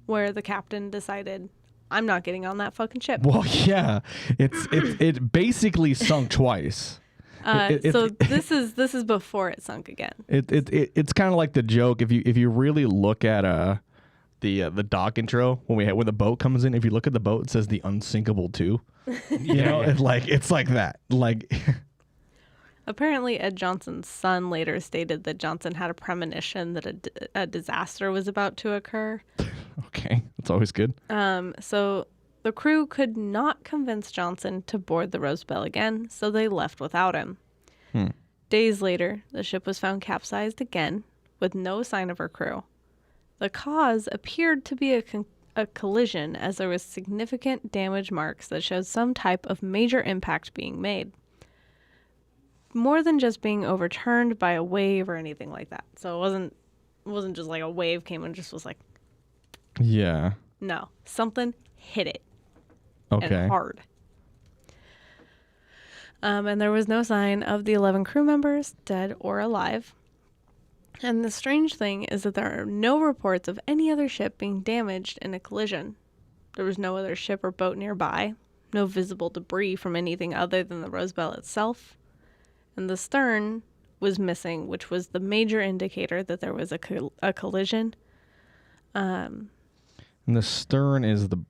where the captain decided, I'm not getting on that fucking ship. Well, yeah. It basically sunk twice. So this is before it sunk again. It's kind of like the joke if you really look at the dock intro when the boat comes in. If you look at the boat, it says the Unsinkable 2. You know, it's like that. Like Apparently, Ed Johnson's son later stated that Johnson had a premonition that a disaster was about to occur. Okay, that's always good. So the crew could not convince Johnson to board the Rosabelle again, so they left without him. Days later, the ship was found capsized again, with no sign of her crew. The cause appeared to be a collision, as there was significant damage marks that showed some type of major impact being made. More than just being overturned by a wave or anything like that. So it wasn't just like a wave came and just was like, Yeah. no, something hit it. Okay. And hard. And there was no sign of the 11 crew members, dead or alive. And the strange thing is that there are no reports of any other ship being damaged in a collision. There was no other ship or boat nearby, no visible debris from anything other than the Rosabelle itself. And the stern was missing, which was the major indicator that there was a collision. And the stern is the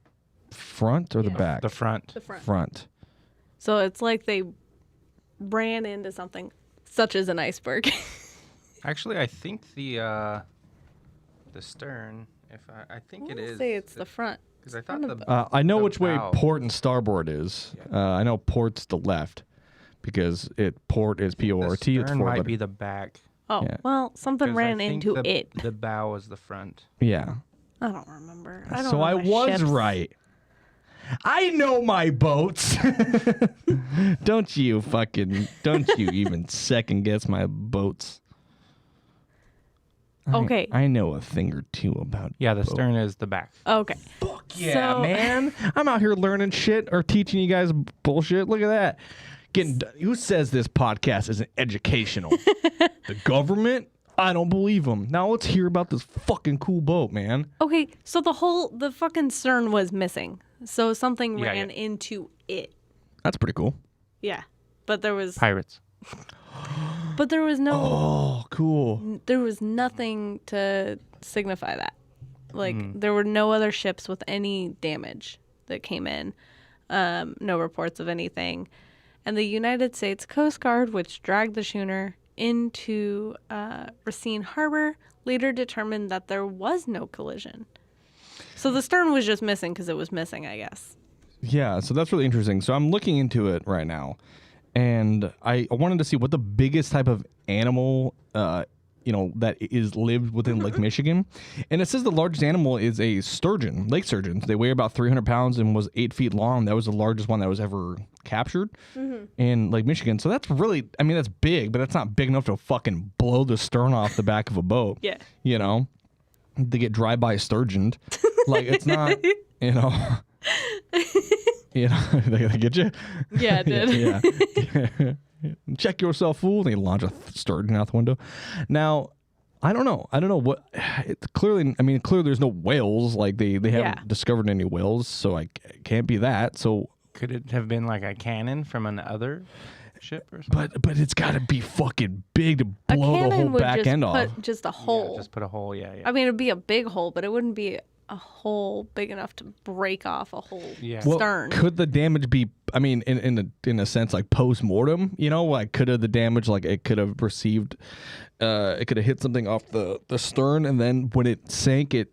front or the back? The front. The front. Front. So it's like they ran into something, such as an iceberg. Actually, I think the stern. I think it is. Say it's the front. Because I thought I know the which way bow. port and starboard is. I know port's the left because port is P-O-R-T. The It's stern four might letter. be the back. Oh, Yeah. well, something 'cause ran I think into the, it. The bow is the front. Yeah. I don't remember. I don't So know I my was ships. right. I know my boats. Don't you even second guess my boats. Okay. I know a thing or two about Yeah, the boats. stern is the back. Okay. Yeah, So- man. I'm out here learning shit or teaching you guys bullshit. Look at that. Who says this podcast isn't educational? The government? I don't believe them. Now let's hear about this fucking cool boat, man. Okay, so the fucking stern was missing. So something Yeah, ran yeah. into it. That's pretty cool. Yeah. But there was Pirates. no Oh, cool. there was nothing to signify that. Like there were no other ships with any damage that came in. No reports of anything. And the United States Coast Guard, which dragged the schooner into Racine Harbor, later determined that there was no collision. So the stern was just missing because it was missing, I guess. Yeah, so that's really interesting. So I'm looking into it right now, and I wanted to see what the biggest type of animal, that is lived within Lake Michigan. And it says the largest animal is a sturgeon, lake sturgeons. They weigh about 300 pounds and was 8 feet long. That was the largest one that was ever captured in Lake Michigan. So that's really, that's big, but that's not big enough to fucking blow the stern off the back of a boat. Yeah. To get drive-by sturgeoned. Like, it's not, they get you? Yeah, it did. Yeah. Check yourself, fool. They launch a sturgeon out the window. Now, I don't know what. It's clearly there's no whales. Like they haven't discovered any whales, so it can't be that. So Could it have been like a cannon from another ship or something? but it's got to be fucking big to A blow the cannon whole would back just end off. put just a hole. Yeah, just put a hole. Yeah. I mean, it'd be a big hole, but it wouldn't be a hole big enough to break off a whole stern. Could the damage be? In a sense, like post mortem. Like could have the damage, like it could have received, it could have hit something off the stern, and then when it sank, it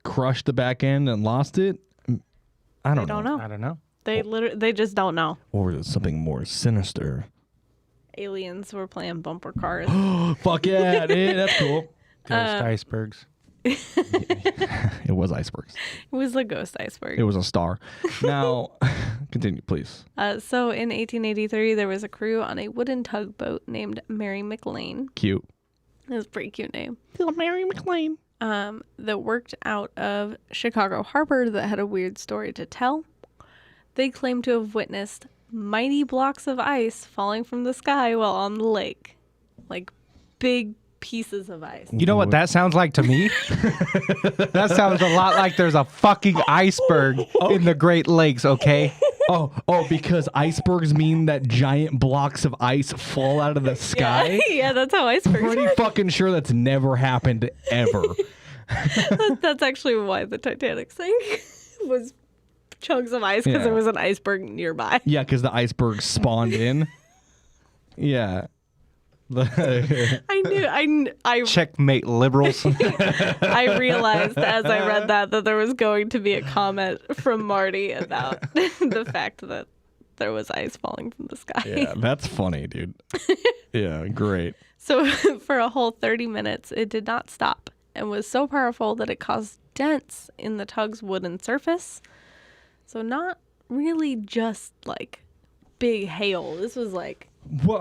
crushed the back end and lost it. I don't know. I don't know. They just don't know. Or is it something more sinister? Aliens were playing bumper cars. Fuck yeah, dude, that's cool. Ghost icebergs. It was icebergs. It was a ghost iceberg. It was a star. Now, continue, please. So in 1883, there was a crew on a wooden tugboat named Mary McLean. Cute. It was a pretty cute name. Mary McLean. That worked out of Chicago Harbor that had a weird story to tell. They claimed to have witnessed mighty blocks of ice falling from the sky while on the lake. Like big pieces of ice. You know what that sounds like to me? That sounds a lot like there's a fucking iceberg in the Great Lakes, okay? Oh, because icebergs mean that giant blocks of ice fall out of the sky? Yeah, that's how icebergs Pretty work. fucking sure that's never happened ever. That's actually why the Titanic sank. Was chunks of ice because Yeah. there was an iceberg nearby. Yeah, because the iceberg spawned in. Yeah. I Checkmate, liberals. I realized as I read that there was going to be a comment from Marty about the fact that there was ice falling from the sky. Yeah, that's funny, dude. Yeah, great. So for a whole 30 minutes, it did not stop and was so powerful that it caused dents in the tug's wooden surface. So not really just like big hail. This was like Well,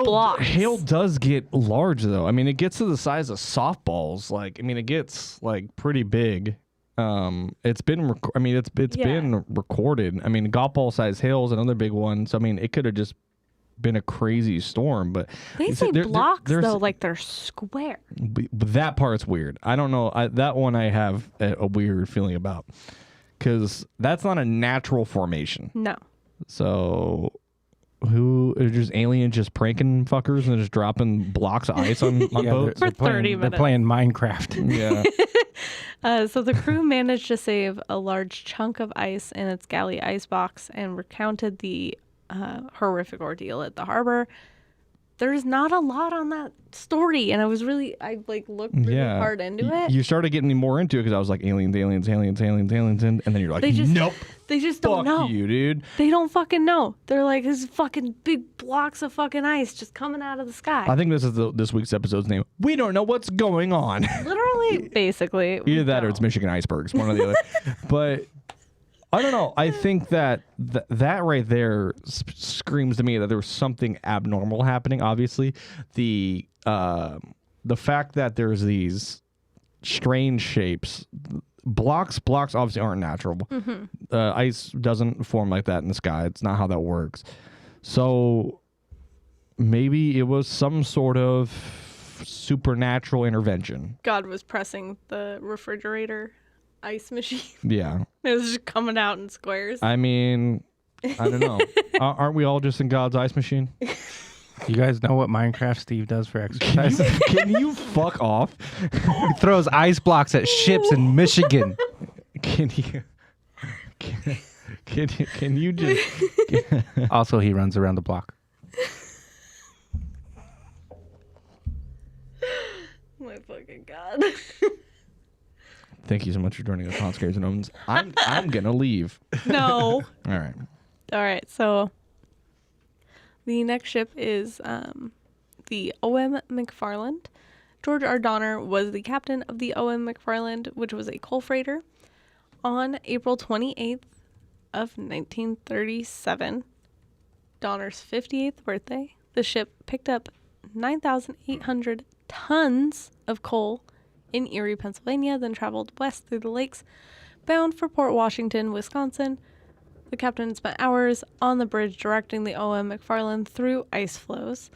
Blocks. hail does get large though. It gets to the size of softballs. It gets like pretty big. It's been been recorded. Golf ball size hail is another big one. So it could have just been a crazy storm. But they say blocks though, like they're square. But that part's weird. I don't know. That one I have a weird feeling about because that's not a natural formation. No. So. Who are just aliens just pranking fuckers and just dropping blocks of ice on boats? For 30 They're minutes. playing Minecraft. Yeah. So the crew managed to save a large chunk of ice in its galley icebox and recounted the horrific ordeal at the harbor. there's not a lot on that story, and I like looked really hard into it. You started getting me more into it because I was like aliens, and then you're like, nope. They just don't know. Fuck you, dude. They don't fucking know. They're like, this fucking big blocks of fucking ice just coming out of the sky. I think this is this week's episode's name. We don't know what's going on. Literally, basically. Either that or it's Michigan icebergs, one or the other. But I don't know. I think that that right there screams to me that there was something abnormal happening. Obviously, the fact that there's these strange shapes. Blocks obviously aren't natural. Mm-hmm. Ice doesn't form like that in the sky. It's not how that works. So maybe it was some sort of supernatural intervention. God was pressing the refrigerator ice machine. Yeah. It was just coming out in squares. I mean, I don't know. Aren't we all just in God's ice machine? You guys know what Minecraft Steve does for exercise? Can you fuck off? He throws ice blocks at ships in Michigan. Can you just? Also, he runs around the block. My fucking God. Thank you so much for joining us on Scares and Omens. I'm gonna leave. No. All right. All right. So the next ship is the O.M. McFarland. George R. Donner was the captain of the O.M. McFarland, which was a coal freighter. On April 28th of 1937, Donner's 58th birthday, the ship picked up 9,800 tons of coal in Erie, Pennsylvania, then traveled west through the lakes, bound for Port Washington, Wisconsin. The captain spent hours on the bridge directing the O.M. McFarland through ice floes.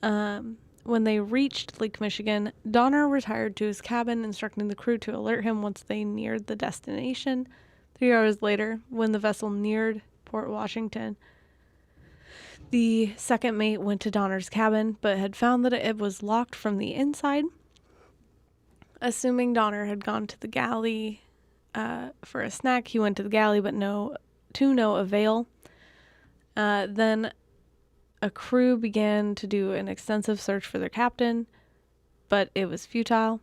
When they reached Lake Michigan, Donner retired to his cabin, instructing the crew to alert him once they neared the destination. 3 hours later, when the vessel neared Port Washington, the second mate went to Donner's cabin, but had found that it was locked from the inside. Assuming Donner had gone to the galley for a snack, he went to the galley, but to no avail. Then a crew began to do an extensive search for their captain, but it was futile.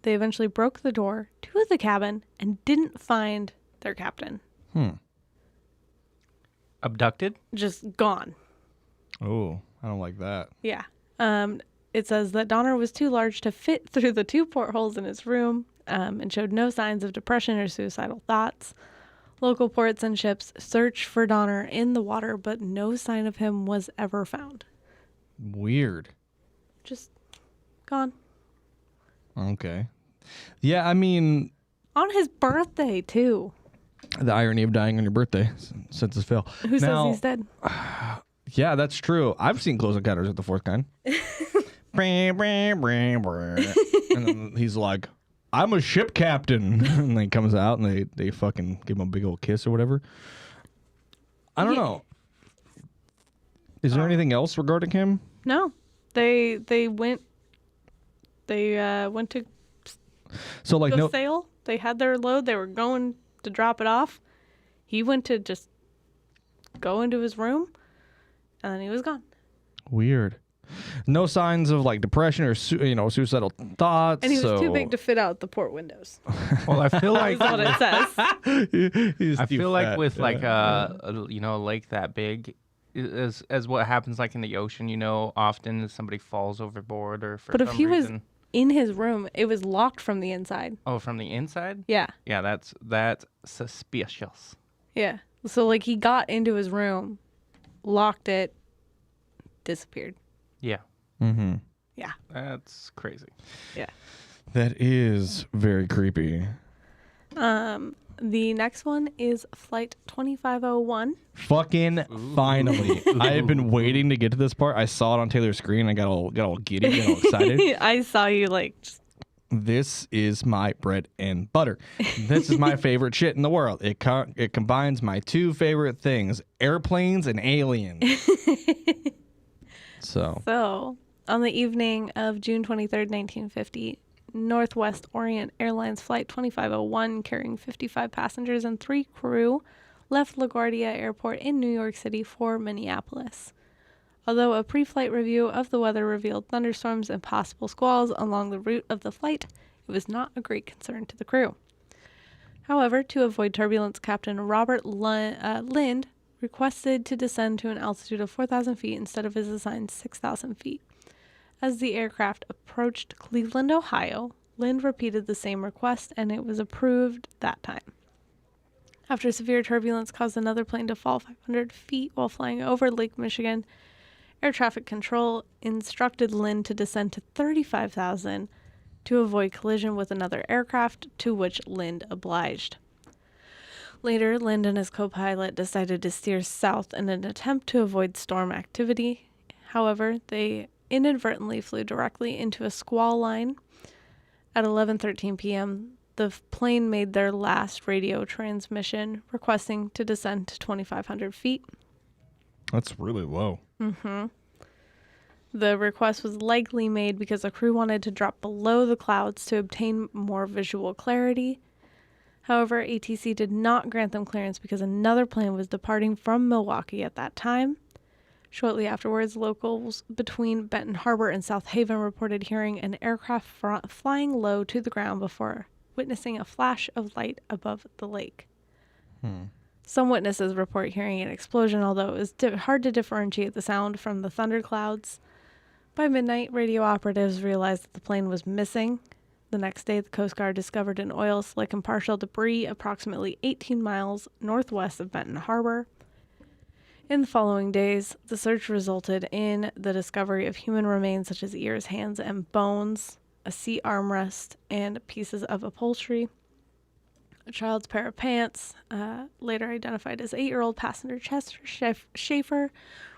They eventually broke the door to the cabin and didn't find their captain. Abducted? Just gone. Oh, I don't like that. Yeah. It says that Donner was too large to fit through the 2 portholes in his room and showed no signs of depression or suicidal thoughts. Local ports and ships searched for Donner in the water, but no sign of him was ever found. Weird. Just gone. Okay. Yeah, I mean, On his birthday, too. the irony of dying on your birthday, senses fail. Who says he's dead? Yeah, that's true. I've seen Close Encounters of the Fourth Kind. And then he's like, I'm a ship captain. And then he comes out and they fucking give him a big old kiss or whatever. I don't know. Is there anything else regarding him? No. They went to So like go sail. They had their load. They were going to drop it off. He went to just go into his room, and then he was gone. Weird. No signs of like depression or suicidal thoughts. And he was too big to fit out the port windows. Well, I feel like That's what it says. I feel like with like a lake that big, as what happens like in the ocean, often somebody falls overboard or for But if some he reason. was in his room, it was locked from the inside. Oh, from the inside? Yeah. Yeah, that's suspicious. Yeah. So like he got into his room, locked it, disappeared. Yeah. Mm-hmm. Yeah. That's crazy. Yeah. That is very creepy. The next one is Flight 2501. Fucking finally. I have been waiting to get to this part. I saw it on Taylor's screen. I got all giddy, got all excited. I saw you like just... This is my bread and butter. This is my favorite shit in the world. It combines my 2 favorite things, airplanes and aliens. So, on the evening of June 23rd, 1950, Northwest Orient Airlines Flight 2501, carrying 55 passengers and 3 crew, left LaGuardia Airport in New York City for Minneapolis. Although a pre-flight review of the weather revealed thunderstorms and possible squalls along the route of the flight, it was not a great concern to the crew. However, to avoid turbulence, Captain Robert Lind requested to descend to an altitude of 4,000 feet instead of his assigned 6,000 feet. As the aircraft approached Cleveland, Ohio, Lind repeated the same request, and it was approved that time. After severe turbulence caused another plane to fall 500 feet while flying over Lake Michigan, air traffic control instructed Lind to descend to 35,000 to avoid collision with another aircraft, to which Lind obliged. Later, Lind and his co-pilot decided to steer south in an attempt to avoid storm activity. However, they inadvertently flew directly into a squall line. At 11:13 p.m., the plane made their last radio transmission, requesting to descend to 2,500 feet. That's really low. The request was likely made because the crew wanted to drop below the clouds to obtain more visual clarity. However, ATC did not grant them clearance because another plane was departing from Milwaukee at that time. Shortly afterwards, locals between Benton Harbor and South Haven reported hearing an aircraft flying low to the ground before witnessing a flash of light above the lake. Some witnesses report hearing an explosion, although it was hard to differentiate the sound from the thunderclouds. By midnight, radio operatives realized that the plane was missing. The next day, the Coast Guard discovered an oil slick and partial debris approximately 18 miles northwest of Benton Harbor. In the following days, the search resulted in the discovery of human remains such as ears, hands, and bones, a seat armrest, and pieces of upholstery. A child's pair of pants, later identified as 8-year-old passenger Chester Schaefer,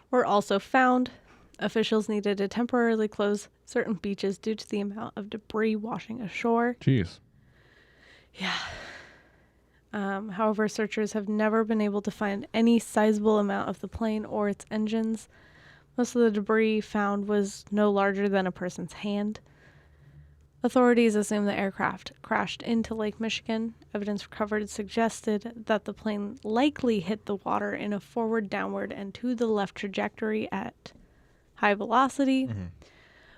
were also found. Officials needed to temporarily close certain beaches due to the amount of debris washing ashore. Jeez. Yeah. However, searchers have never been able to find any sizable amount of the plane or its engines. Most of the debris found was no larger than a person's hand. Authorities assume the aircraft crashed into Lake Michigan. Evidence recovered suggested that the plane likely hit the water in a forward, downward, and to the left trajectory at high velocity.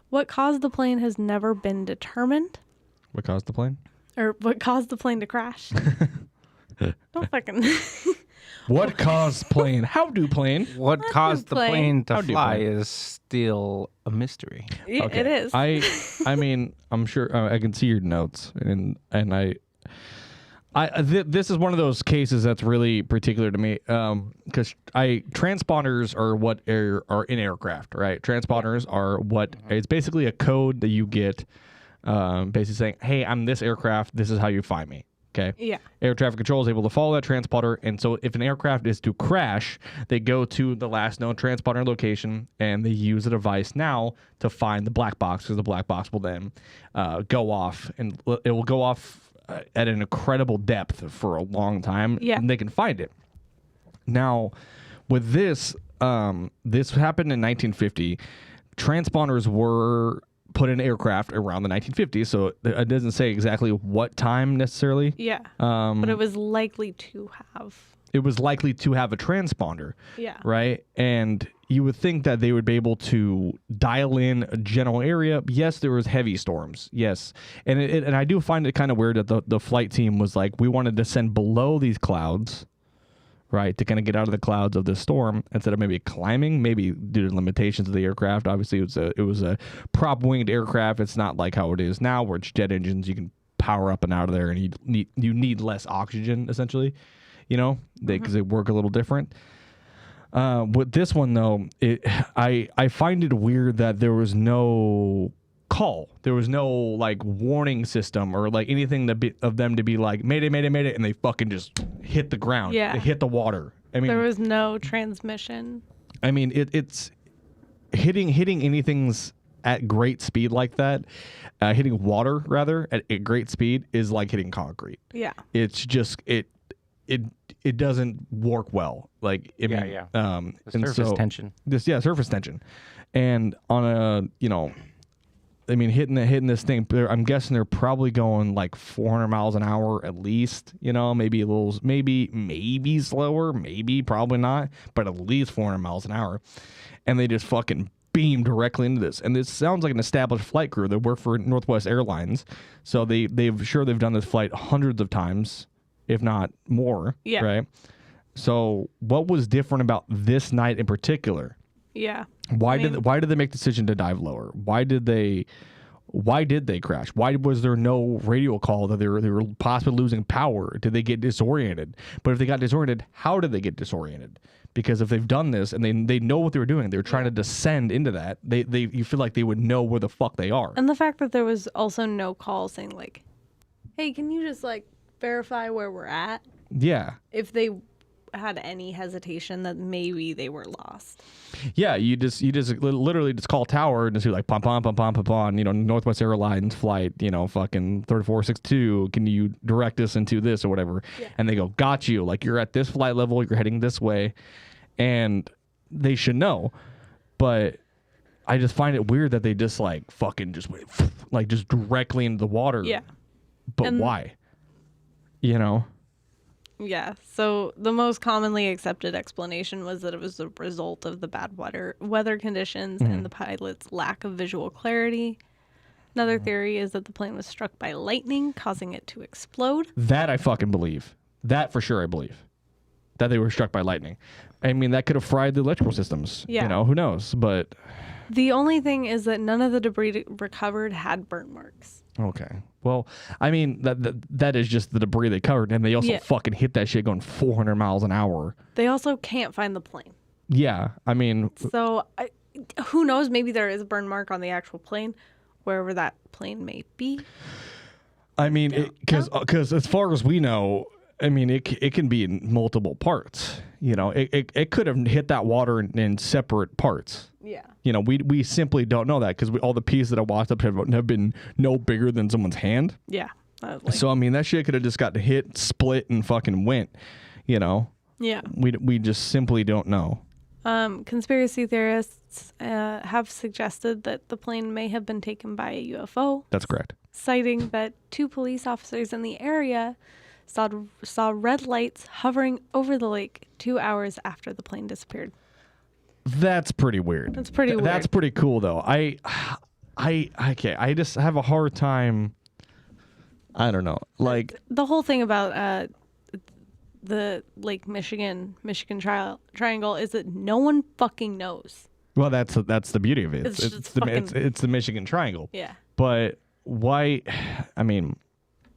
What caused the plane has never been determined. What caused the plane? Or what caused the plane to crash. Don't fucking... What caused plane? How do plane? What caused the plane to How do you fly play? is still a mystery. Yeah, it is. I mean, I'm sure I can see your notes, and this is one of those cases that's really particular to me, because transponders are what are in aircraft, right? Transponders are what it's basically a code that you get, basically saying, "Hey, I'm this aircraft. This is how you find me." Okay. Yeah. Air traffic control is able to follow that transponder, and so if an aircraft is to crash, they go to the last known transponder location, and they use a device now to find the black box, because the black box will then go off, and it will go off at an incredible depth for a long time, and they can find it. Now, with this, this happened in 1950. Transponders were put in aircraft around the 1950s, so it doesn't say exactly what time necessarily. Yeah. But it was likely to have. It was likely to have a transponder. Yeah. Right? And you would think that they would be able to dial in a general area. Yes, there was heavy storms. Yes. And and I do find it kind of weird that the flight team was like, we want to descend below these clouds, right, to kind of get out of the clouds of the storm instead of maybe climbing, maybe due to limitations of the aircraft. Obviously, it was a prop-winged aircraft. It's not like how it is now, where it's jet engines. You can power up and out of there, and you need less oxygen, essentially, because they work a little different. With this one, though, I find it weird that there was no call. There was no like warning system or like anything of them to be like, mayday, mayday, mayday, and they fucking just hit the ground. Yeah. They hit the water. I mean, There was no transmission. I mean, it's hitting anything's at great speed like that. Hitting water rather at great speed is like hitting concrete. Yeah. It's just it doesn't work well. Like I mean, The surface tension. Surface tension, and on a I mean, hitting this thing. I'm guessing they're probably going like 400 miles an hour at least. You know, maybe a little, maybe slower, maybe probably not, but at least 400 miles an hour. And they just fucking beam directly into this. And this sounds like an established flight crew that work for Northwest Airlines. So they've done this flight hundreds of times, if not more. Yeah. Right. So what was different about this night in particular? Yeah. Why did they make the decision to dive lower? Why did they crash? Why was there no radio call that they were possibly losing power? Did they get disoriented? But if they got disoriented, how did they get disoriented? Because if they've done this and they know what they were doing, they're trying to descend into that. You feel like they would know where the fuck they are. And the fact that there was also no call saying like, "Hey, can you just like verify where we're at?" Yeah. If they had any hesitation that maybe they were lost. Yeah, you just literally just call tower and just do like pom pom pom pom pom pom. You know, Northwest Airlines flight. You know, fucking 3462. Can you direct us into this or whatever? Yeah. And they go, got you. Like you're at this flight level. You're heading this way, and they should know. But I just find it weird that they just like fucking just went like just directly into the water. Yeah. But why? You know. Yeah, so the most commonly accepted explanation was that it was the result of the bad weather conditions and the pilot's lack of visual clarity. Another theory is that the plane was struck by lightning, causing it to explode. That I fucking believe. That for sure I believe. That they were struck by lightning. I mean, that could have fried the electrical systems. Yeah. You know, who knows? But the only thing is that none of the debris recovered had burn marks. Okay. Well, I mean, that is just the debris they covered, and they also fucking hit that shit going 400 miles an hour. They also can't find the plane. Yeah, I mean... So, who knows? Maybe there is a burn mark on the actual plane, wherever that plane may be. I mean, because as far as we know, I mean, it can be in multiple parts. You know, it could have hit that water in separate parts. Yeah. You know, we simply don't know that because all the pieces that I washed up have been no bigger than someone's hand. Yeah. So, I mean, that shit could have just got hit, split, and fucking went, you know? Yeah. We just simply don't know. Conspiracy theorists have suggested that the plane may have been taken by a UFO. That's correct. Citing that 2 police officers in the area saw red lights hovering over the lake 2 hours after the plane disappeared. That's pretty weird. That's pretty weird. That's pretty cool, though. I just have a hard time. I don't know. Like the whole thing about the Lake Michigan Triangle is that no one fucking knows. Well, that's the beauty of it. It's the Michigan Triangle. Yeah. But why? I mean,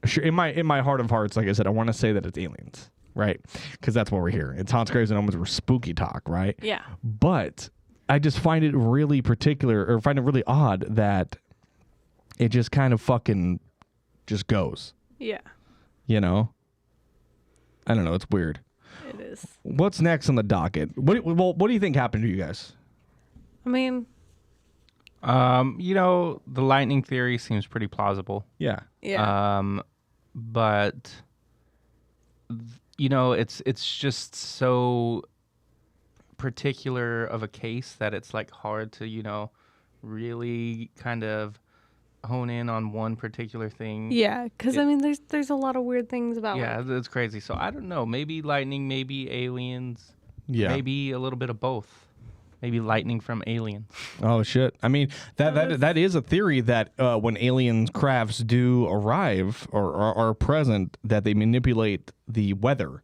sure. In my heart of hearts, like I said, I want to say that it's aliens. Right, because that's what we're here. It's Haunts, Graves, and Omens. We're spooky talk, right? Yeah. But I just find it really really odd that it just kind of fucking just goes. Yeah. You know? I don't know. It's weird. It is. What's next on the docket? What do you think happened to you guys? I mean... you know, the lightning theory seems pretty plausible. Yeah. Yeah. But... You know, it's just so particular of a case that it's like hard to, you know, really kind of hone in on one particular thing. Yeah, because I mean, there's a lot of weird things about. Yeah, like, it's crazy. So I don't know. Maybe lightning, maybe aliens. Yeah. Maybe a little bit of both. Maybe lightning from aliens. Oh shit! I mean that is a theory that when alien crafts do arrive or are present, that they manipulate the weather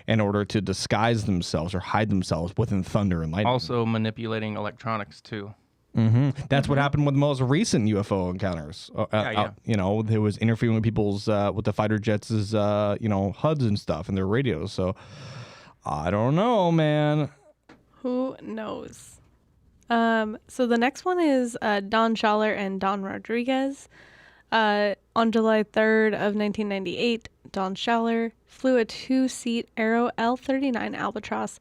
in order to disguise themselves or hide themselves within thunder and lightning. Also manipulating electronics too. Mm-hmm. That's what happened with the most recent UFO encounters. You know, there was interfering with people's with the fighter jets' HUDs and stuff and their radios. So I don't know, man. Who knows? So the next one is Don Schaller and Don Rodriguez. On July 3rd of 1998, Don Schaller flew a 2-seat Aero L-39 Albatross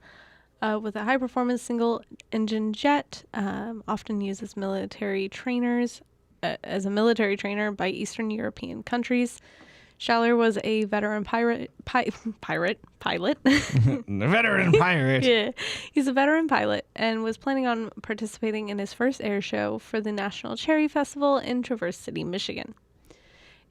with a high-performance single-engine jet, often used as military trainer by Eastern European countries. Schaller was a veteran pilot. The veteran pirate. Yeah, he's a veteran pilot and was planning on participating in his first air show for the National Cherry Festival in Traverse City, Michigan.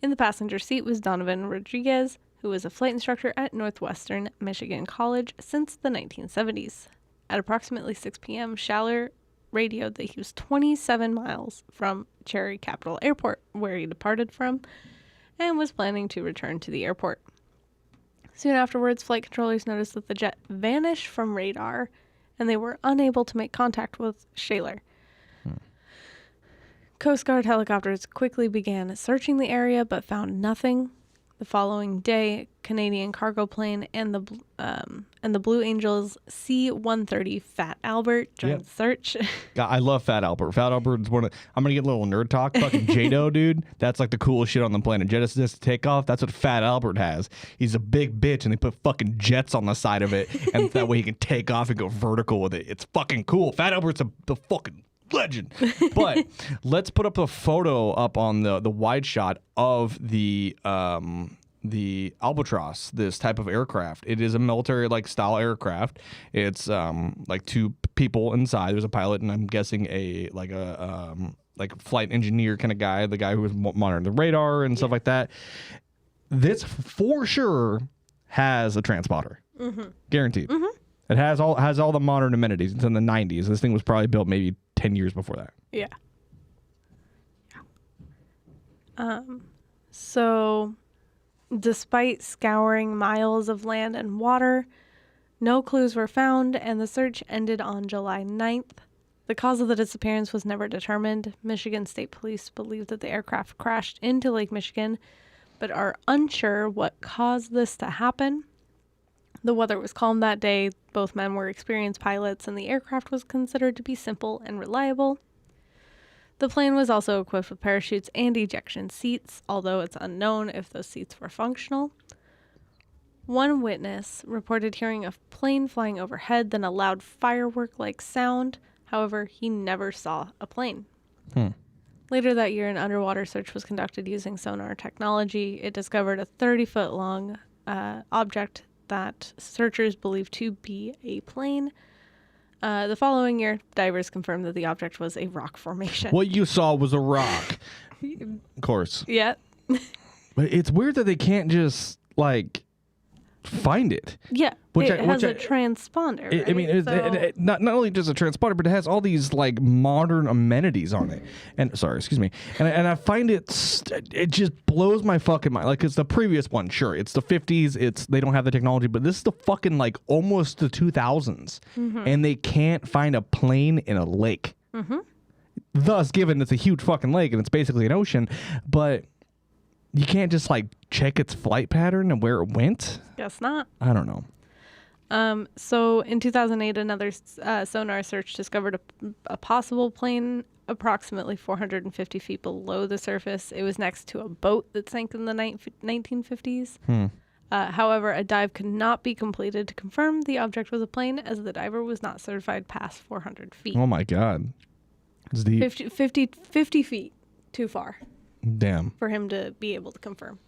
In the passenger seat was Donovan Rodriguez, who was a flight instructor at Northwestern Michigan College since the 1970s. At approximately 6 p.m., Schaller radioed that he was 27 miles from Cherry Capital Airport, where he departed from, and was planning to return to the airport. Soon afterwards, flight controllers noticed that the jet vanished from radar, and they were unable to make contact with Schaller. Coast Guard helicopters quickly began searching the area, but found nothing. The following day, Canadian cargo plane and the Blue Angels C-130 Fat Albert joined the search. God, I love Fat Albert. Fat Albert is one of... I'm going to get a little nerd talk. Fucking H.G.O, dude. That's like the coolest shit on the planet. Jet assist takeoff, that's what Fat Albert has. He's a big bitch, and they put fucking jets on the side of it, and that way he can take off and go vertical with it. It's fucking cool. Fat Albert's the fucking legend. But let's put up a photo up on the wide shot of the Albatross, this type of aircraft. It is a military like style aircraft. It's like two people inside. There's a pilot, and I'm guessing a flight engineer kind of guy, the guy who was monitoring the radar and stuff like that. This for sure has a transponder, guaranteed. It has all the modern amenities. It's in the 90s. This thing was probably built maybe 10 years before that. Yeah. So, despite scouring miles of land and water, no clues were found, and the search ended on July 9th. The cause of the disappearance was never determined. Michigan State Police believe that the aircraft crashed into Lake Michigan, but are unsure what caused this to happen. The weather was calm that day. Both men were experienced pilots, and the aircraft was considered to be simple and reliable. The plane was also equipped with parachutes and ejection seats, although it's unknown if those seats were functional. One witness reported hearing a plane flying overhead, then a loud firework-like sound. However, he never saw a plane. Later that year, an underwater search was conducted using sonar technology. It discovered a 30-foot-long object that searchers believed to be a plane. The following year, divers confirmed that the object was a rock formation. What you saw was a rock. Of course. Yeah. But it's weird that they can't just, like, find it. Yeah. It has a transponder. Right? I mean, it not only just a transponder, but it has all these like modern amenities on it. And and I find it just blows my fucking mind. Like, it's the previous one, sure, it's the 50s. They don't have the technology, but this is the fucking like almost the 2000s, and they can't find a plane in a lake. Thus, given it's a huge fucking lake and it's basically an ocean, but you can't just like check its flight pattern and where it went. Guess not. I don't know. So in 2008, another sonar search discovered a possible plane approximately 450 feet below the surface. It was next to a boat that sank in the 1950s. However, a dive could not be completed to confirm the object was a plane, as the diver was not certified past 400 feet. Oh my God. It's deep. 50 feet too far. Damn. For him to be able to confirm.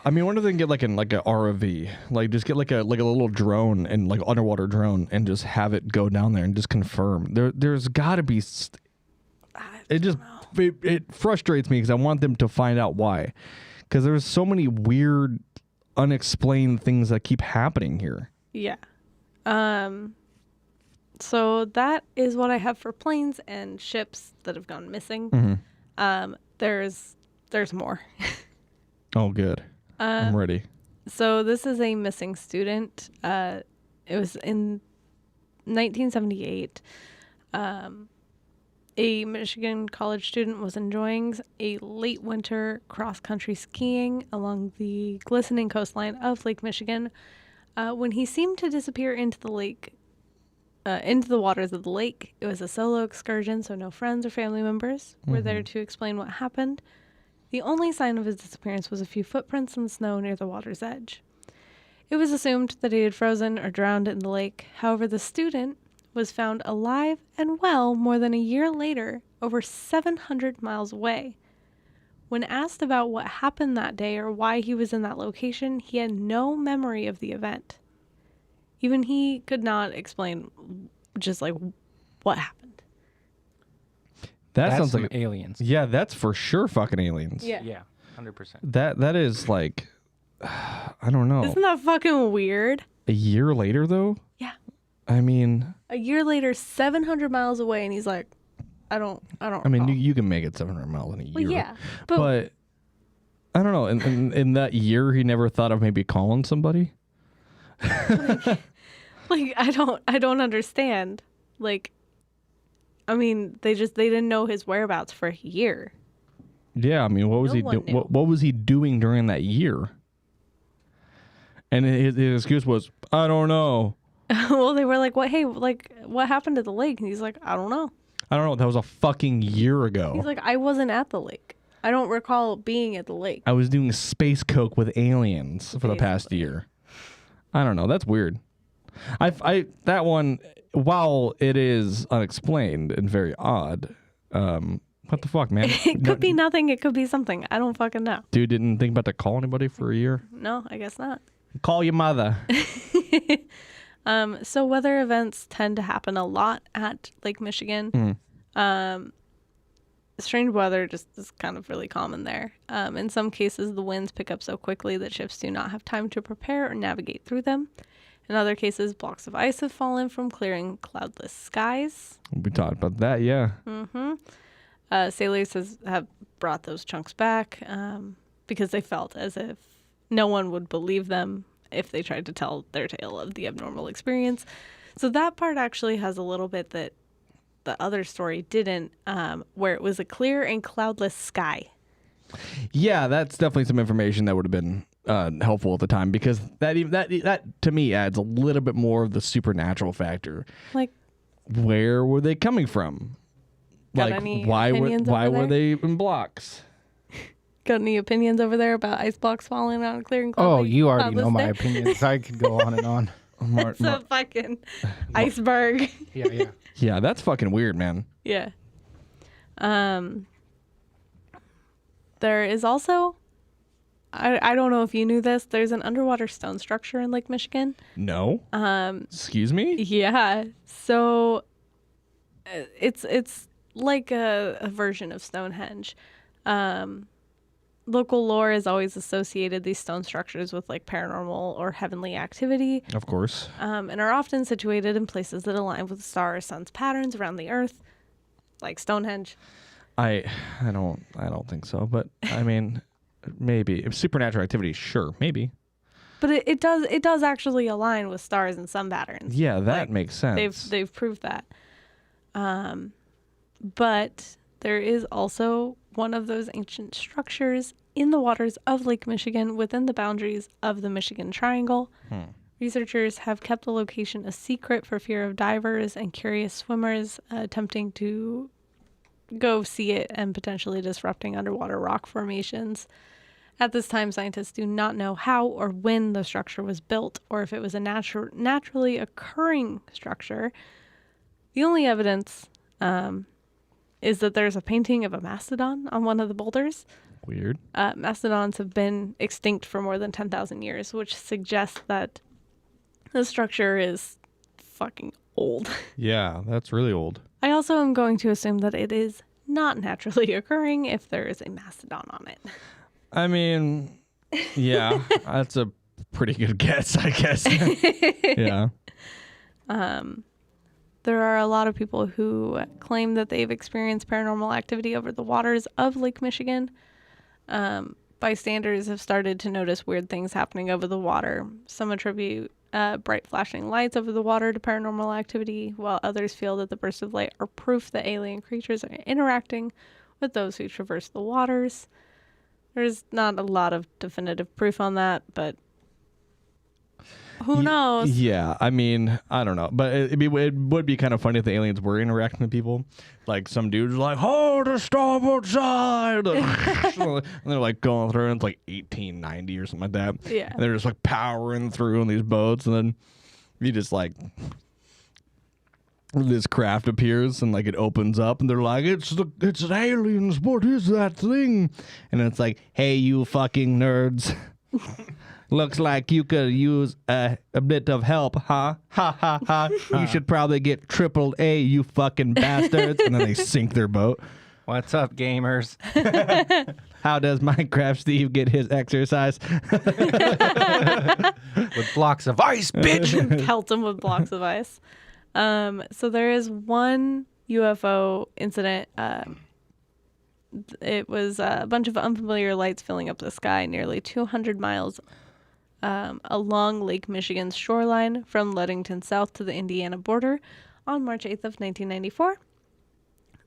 I mean, I wonder if they can get like a ROV, like just get like a little drone and like underwater drone and just have it go down there and just confirm. There's got to be. It frustrates me because I want them to find out why, because there's so many weird, unexplained things that keep happening here. Yeah. So that is what I have for planes and ships that have gone missing. There's more. Oh, good. I'm ready. So this is a missing student. It was in 1978. A Michigan college student was enjoying a late winter cross-country skiing along the glistening coastline of Lake Michigan when he seemed to disappear into the lake. Into the waters of the lake. It was a solo excursion, so no friends or family members were there to explain what happened. The only sign of his disappearance was a few footprints in the snow near the water's edge. It was assumed that he had frozen or drowned in the lake. However, the student was found alive and well more than a year later, over 700 miles away. When asked about what happened that day or why he was in that location, he had no memory of the event. Even he could not explain just like what happened. That sounds some like aliens. Yeah, that's for sure fucking aliens. Yeah, 100%. That is like, I don't know. Isn't that fucking weird? A year later, though? Yeah. I mean... A year later, 700 miles away, and he's like, I don't I mean, recall. you can make it 700 miles in a year. Well, yeah. But I don't know. In that year, he never thought of maybe calling somebody? Like, I don't understand. Like, I mean, they didn't know his whereabouts for a year. Yeah, I mean, what was No he one doing? knew. What was he doing during that year? And his excuse was, I don't know. Well, they were like, "What? Hey, like, what happened to the lake?" And he's like, "I don't know." I don't know. That was a fucking year ago. He's like, "I wasn't at the lake. I don't recall being at the lake." I was doing space coke with aliens for the past Basically. year. I don't know. That's weird. That one, while it is unexplained and very odd, what the fuck, man? It could be nothing. It could be something. I don't fucking know. Dude didn't think about to call anybody for a year. No, I guess not. Call your mother. So weather events tend to happen a lot at Lake Michigan. Strange weather just is kind of really common there. In some cases, the winds pick up so quickly that ships do not have time to prepare or navigate through them. In other cases, blocks of ice have fallen from clearing cloudless skies. We talked about that, yeah. Sailors have brought those chunks back because they felt as if no one would believe them if they tried to tell their tale of the abnormal experience. So that part actually has a little bit that the other story didn't, where it was a clear and cloudless sky. Yeah, that's definitely some information that would have been helpful at the time, because that to me adds a little bit more of the supernatural factor. Like, Where were they coming from? Got Like, any why opinions why over were there? they in blocks? got any opinions over there about ice blocks falling on a clear and Oh, cloudless you already know cloudless my day? opinions. I could go on and on. Mar- It's a fucking iceberg. Yeah. yeah, that's fucking weird, man. Yeah. There is also, I don't know if you knew this, there's an underwater stone structure in Lake Michigan. No. Excuse me. Yeah. So it's like a version of Stonehenge. Local lore has always associated these stone structures with like paranormal or heavenly activity, Of course. and are often situated in places that align with the star or sun's patterns around the earth, like Stonehenge. I don't think so, but I mean, maybe if supernatural activity, sure, maybe. But it does actually align with stars and sun patterns. Yeah, that Like, makes sense. They've proved that. But there is also one of those ancient structures in the waters of Lake Michigan within the boundaries of the Michigan Triangle. Researchers have kept the location a secret for fear of divers and curious swimmers attempting to go see it and potentially disrupting underwater rock formations. At this time, scientists do not know how or when the structure was built, or if it was a naturally occurring structure. The only evidence is that there's a painting of a mastodon on one of the boulders. Weird. Mastodons have been extinct for more than 10,000 years, which suggests that the structure is fucking old. Yeah, that's really old. I also am going to assume that it is not naturally occurring if there is a mastodon on it. I mean, yeah, that's a pretty good guess, I guess. Yeah. There are a lot of people who claim that they've experienced paranormal activity over the waters of Lake Michigan. Bystanders have started to notice weird things happening over the water. Some attribute bright flashing lights over the water to paranormal activity, while others feel that the bursts of light are proof that alien creatures are interacting with those who traverse the waters. There's not a lot of definitive proof on that, but who knows? Yeah, I mean, I don't know, but it would be kind of funny if the aliens were interacting with people. Like some dude's like, "Hold the starboard side," and they're like going through, and it's like 1890 or something like that. Yeah. And they're just like powering through on these boats, and then you just like, this craft appears and like it opens up and they're like, it's aliens. What is that thing? And it's like, hey, you fucking nerds. Looks like you could use a bit of help, huh? Ha ha ha. You should probably get triple A, you fucking bastards. And then they sink their boat. What's up, gamers? How does Minecraft Steve get his exercise? With blocks of ice, bitch. Pelt them with blocks of ice. So there is one UFO incident. It was a bunch of unfamiliar lights filling up the sky nearly 200 miles along Lake Michigan's shoreline from Ludington south to the Indiana border on March 8th of 1994.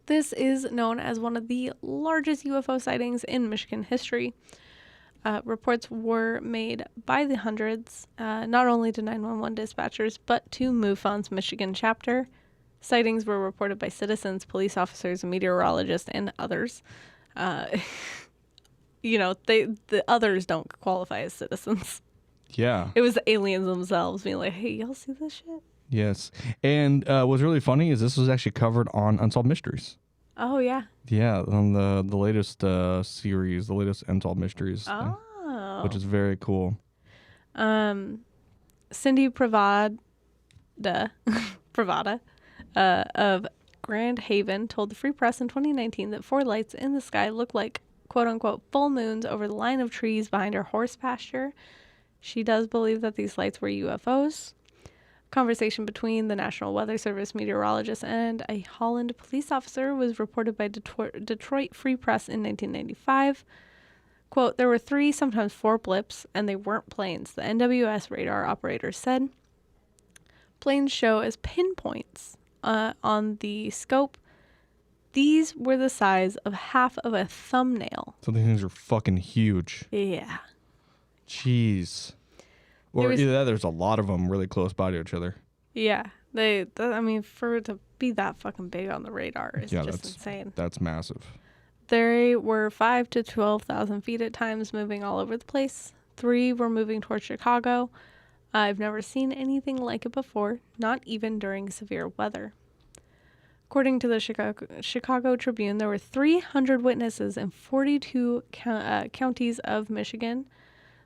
This is known as one of the largest UFO sightings in Michigan history. Reports were made by the hundreds, not only to 911 dispatchers, but to MUFON's Michigan chapter. Sightings were reported by citizens, police officers, meteorologists, and others. The others don't qualify as citizens. Yeah. It was the aliens themselves being like, hey, y'all see this shit? Yes. And what's really funny is this was actually covered on Unsolved Mysteries. Oh, yeah. Yeah, on the latest series, the latest Unsolved Mysteries. Oh. Which is very cool. Cindy Pravada of Grand Haven told the Free Press in 2019 that 4 lights in the sky look like quote-unquote full moons over the line of trees behind her horse pasture. She does believe that these lights were UFOs. Conversation between the National Weather Service meteorologist and a Holland police officer was reported by Detroit Free Press in 1995. Quote, there were 3, sometimes 4 blips, and they weren't planes, the NWS radar operator said. Planes show as pinpoints on the scope. These were the size of half of a thumbnail. Some things are fucking huge. Yeah. Jeez. Or either that, there's a lot of them really close by to each other. Yeah. For it to be that fucking big on the radar is just insane. That's massive. They were 5,000 to 12,000 feet at times, moving all over the place. 3 were moving towards Chicago. I've never seen anything like it before, not even during severe weather. According to the Chicago Tribune, there were 300 witnesses in 42 counties of Michigan.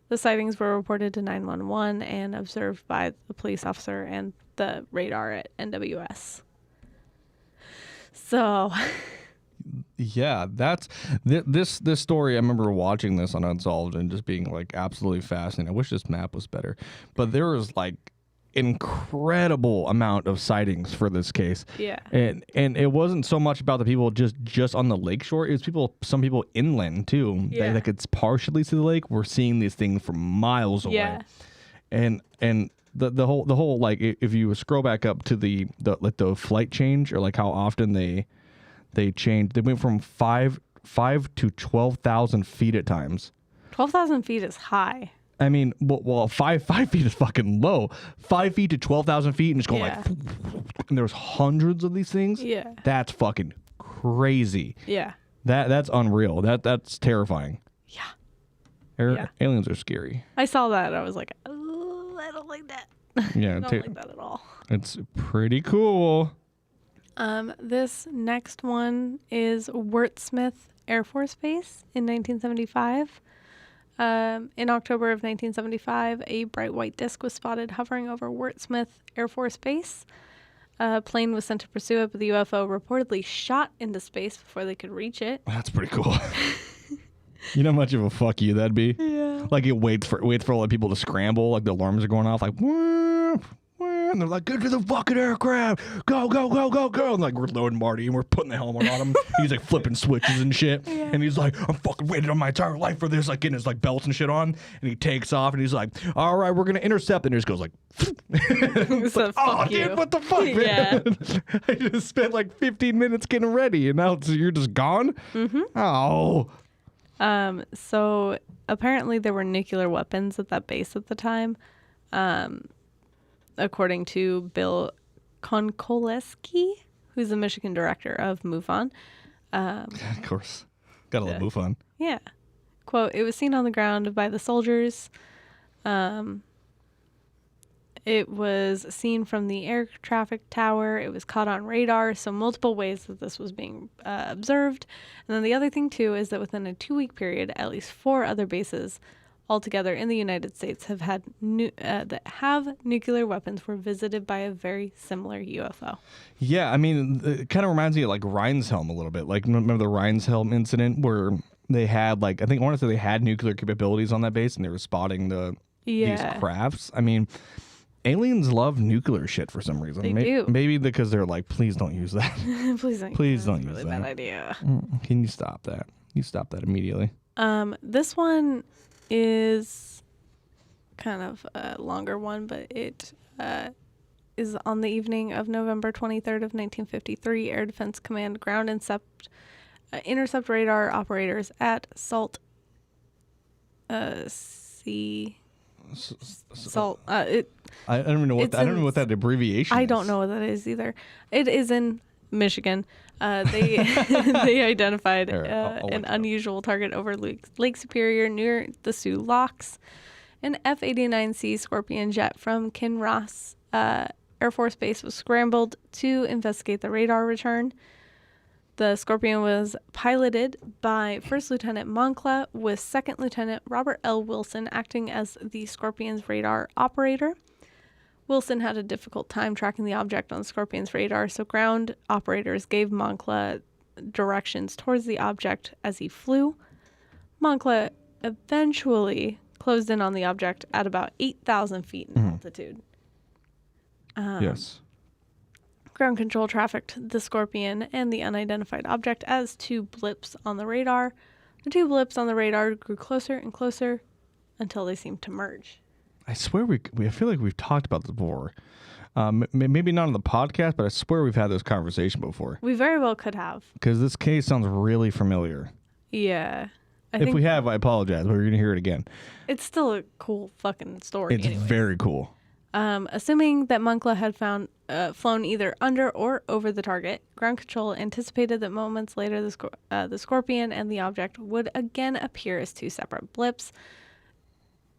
The sightings were reported to 911 and observed by the police officer and the radar at NWS. So, yeah, that's this story. I remember watching this on Unsolved and just being like absolutely fascinated. I wish this map was better, but there was like incredible amount of sightings for this case. Yeah. And it wasn't so much about the people just on the lakeshore. It was some people inland too. Yeah. That could partially see the lake. We're seeing these things from miles away. Yeah. And the whole like if you scroll back up to the flight change or like how often they changed. They went from 5 to 12,000 feet at times. 12,000 feet is high. I mean, well, 5 feet is fucking low. 5 feet to 12,000 feet and just going like, and there's hundreds of these things. Yeah. That's fucking crazy. Yeah. That's unreal. That's terrifying. Yeah. Aliens are scary. I saw that and I was like, oh, I don't like that. Yeah. I don't like that at all. It's pretty cool. This next one is Wurtsmith Air Force Base in 1975. In October of 1975, a bright white disc was spotted hovering over Wurtsmith Air Force Base. A plane was sent to pursue it, but the UFO reportedly shot into space before they could reach it. That's pretty cool. You know how much of a fuck you that'd be? Yeah. Like it waits for all the people to scramble, like the alarms are going off, like wah, wah, and they're like, get to the fucking aircraft, go, go, go, go, go. And like we're loading Marty and we're putting the helmet on him. He's like flipping switches and shit. Yeah. And he's like, I'm fucking waiting on my entire life for this, like getting his like belts and shit on. And he takes off and he's like, all right, we're gonna intercept. And he just goes like, So like, dude, what the fuck, man? Yeah. I just spent like 15 minutes getting ready and now you're just gone? Mm-hmm. Oh. So apparently there were nuclear weapons at that base at the time. According to Bill Konkoleski, who's the Michigan director of MUFON. Of course. Gotta love MUFON. Yeah. Quote, it was seen on the ground by the soldiers. It was seen from the air traffic tower. It was caught on radar. So multiple ways that this was being observed. And then the other thing, too, is that within a 2-week period, at least 4 other bases altogether in the United States that have nuclear weapons were visited by a very similar UFO. Yeah, I mean, it kind of reminds me of like Rhineshelm a little bit. Like, remember the Rhineshelm incident where they had like, I want to say they had nuclear capabilities on that base and they were spotting these crafts. I mean, aliens love nuclear shit for some reason. They do. Maybe because they're like, please don't use that. Please don't. Please don't That's use a really that. bad idea. Can you stop that? You stop that immediately. This one is kind of a longer one, but it is on the evening of November 23rd of 1953. Air Defense Command ground intercept radar operators at Salt Salt. I don't even know what I don't know what that abbreviation is. I don't know what that is either. It is in Michigan. They they identified an unusual target over Lake Superior near the Sioux Locks. An F-89C Scorpion jet from Kinross Air Force Base was scrambled to investigate the radar return. The Scorpion was piloted by First Lieutenant Moncla with Second Lieutenant Robert L. Wilson acting as the Scorpion's radar operator. Wilson had a difficult time tracking the object on the Scorpion's radar, so ground operators gave Moncla directions towards the object as he flew. Moncla eventually closed in on the object at about 8,000 feet in altitude. Yes. Ground control trafficked the Scorpion and the unidentified object as 2 blips on the radar. The 2 blips on the radar grew closer and closer until they seemed to merge. I swear I feel like we've talked about this before. Maybe not on the podcast, but I swear we've had this conversation before. We very well could have. Because this case sounds really familiar. Yeah. If we have, I apologize, but we're going to hear it again. It's still a cool fucking story. It's very cool. Assuming that Moncla had flown either under or over the target, ground control anticipated that moments later the Scorpion and the object would again appear as 2 separate blips.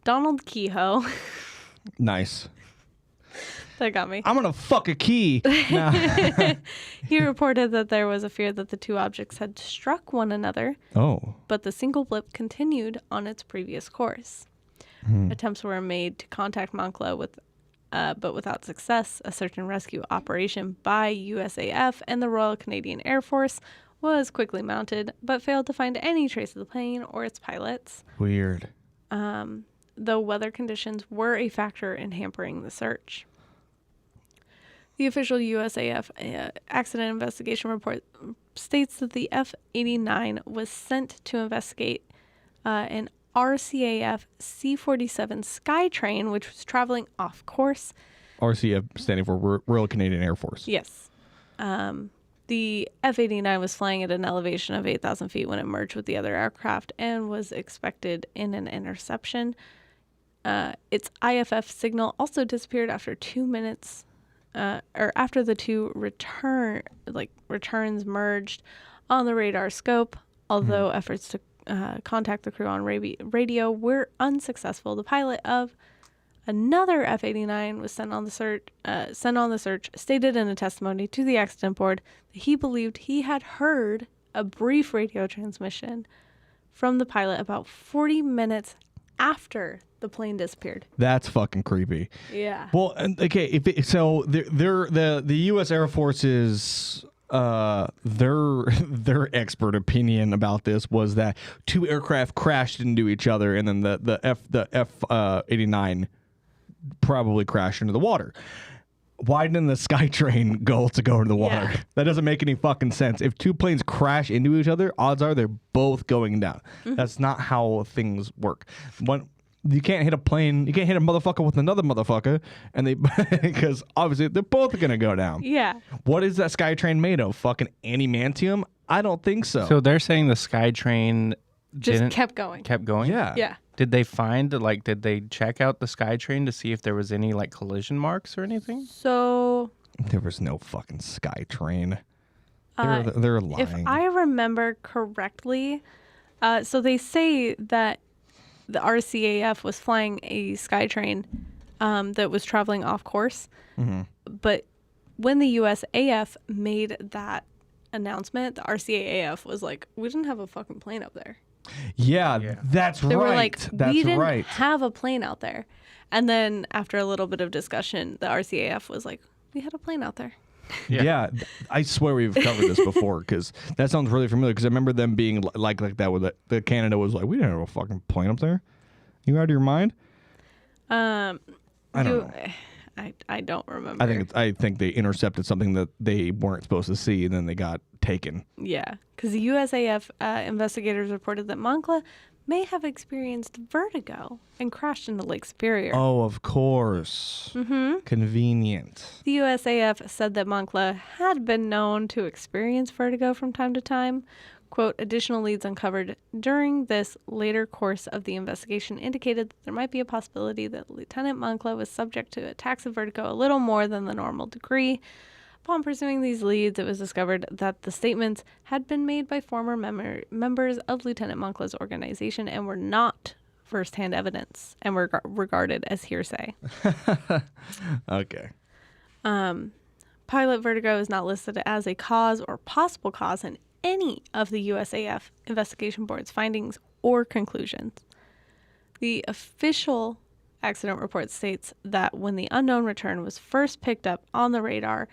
Donald Kehoe. Nice. That got me. I'm going to fuck a key. He reported that there was a fear that the 2 objects had struck one another. Oh. But the single blip continued on its previous course. Attempts were made to contact Moncla but without success. A search and rescue operation by USAF and the Royal Canadian Air Force was quickly mounted, but failed to find any trace of the plane or its pilots. Weird. Though weather conditions were a factor in hampering the search. The official USAF accident investigation report states that the F-89 was sent to investigate an RCAF C-47 Skytrain, which was traveling off course. RCAF standing for Royal Canadian Air Force. Yes. The F-89 was flying at an elevation of 8,000 feet when it merged with the other aircraft and was expected in an interception. Its IFF signal also disappeared after 2 minutes, or after the 2 returns merged on the radar scope. Although efforts to contact the crew on radio were unsuccessful, the pilot of another F-89 was sent on the search, stated in a testimony to the accident board that he believed he had heard a brief radio transmission from the pilot about 40 minutes after the plane disappeared. That's fucking creepy. Yeah. Well, okay, the U.S. Air Force's their expert opinion about this was that 2 aircraft crashed into each other, and then the F-89 probably crashed into the water. Why didn't the Skytrain go into the water? Yeah. That doesn't make any fucking sense. If 2 planes crash into each other, odds are they're both going down. That's not how things work. You can't hit a plane. You can't hit a motherfucker with another motherfucker, and because obviously they're both gonna go down. Yeah. What is that Skytrain made of? Fucking adamantium? I don't think so. So they're saying the Skytrain Just kept going. kept going? Yeah. Yeah. Did they did they check out the Skytrain to see if there was any collision marks or anything? So There was no fucking Skytrain. They're lying. if I remember correctly, so they say that the RCAF was flying a Skytrain that was traveling off course. Mm-hmm. But when the USAF made that announcement, the RCAAF was like, we didn't have a fucking plane up there. Yeah, that's right. They were like, that's we didn't right. have a plane out there. And then after a little bit of discussion, the RCAF was like, we had a plane out there. Yeah, I swear we've covered this before because that sounds really familiar. Because I remember them being like that with the Canada was like, we didn't have a fucking plane up there. You out of your mind? I don't know. I don't remember. I think they intercepted something that they weren't supposed to see, and then they got taken. Yeah, because the USAF investigators reported that Moncla may have experienced vertigo and crashed into Lake Superior. Oh, of course. Mm-hmm. Convenient. The USAF said that Moncla had been known to experience vertigo from time to time. Quote, additional leads uncovered during this later course of the investigation indicated that there might be a possibility that Lieutenant Moncla was subject to attacks of vertigo a little more than the normal degree. Upon pursuing these leads, it was discovered that the statements had been made by former members of Lieutenant Moncla's organization and were not first-hand evidence and were regarded as hearsay. Okay. Pilot vertigo is not listed as a cause or possible cause in any of the USAF Investigation Board's findings or conclusions. The official accident report states that when the unknown return was first picked up on the radar,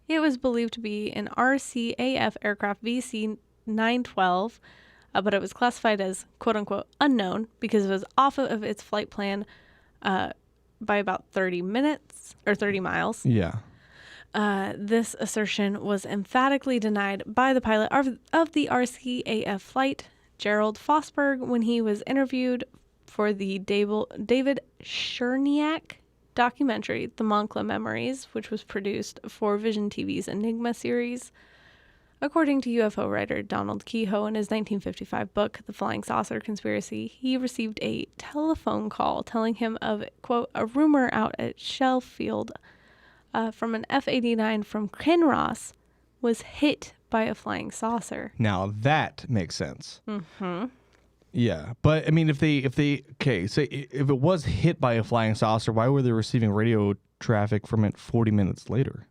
it was believed to be an RCAF aircraft VC-912, but it was classified as quote-unquote unknown because it was off of its flight plan by about 30 minutes or 30 miles. Yeah. This assertion was emphatically denied by the pilot of the RCAF flight, Gerald Fosberg, when he was interviewed for the David Cherniak documentary, The Moncla Memories, which was produced for Vision TV's Enigma series. According to UFO writer Donald Kehoe in his 1955 book, The Flying Saucer Conspiracy, he received a telephone call telling him of, quote, a rumor out at Shell Field from an F-89 from Kinross was hit by a flying saucer. Now that makes sense. Mm-hmm. Yeah, but I mean, if they say if it was hit by a flying saucer, why were they receiving radio traffic from it 40 minutes later?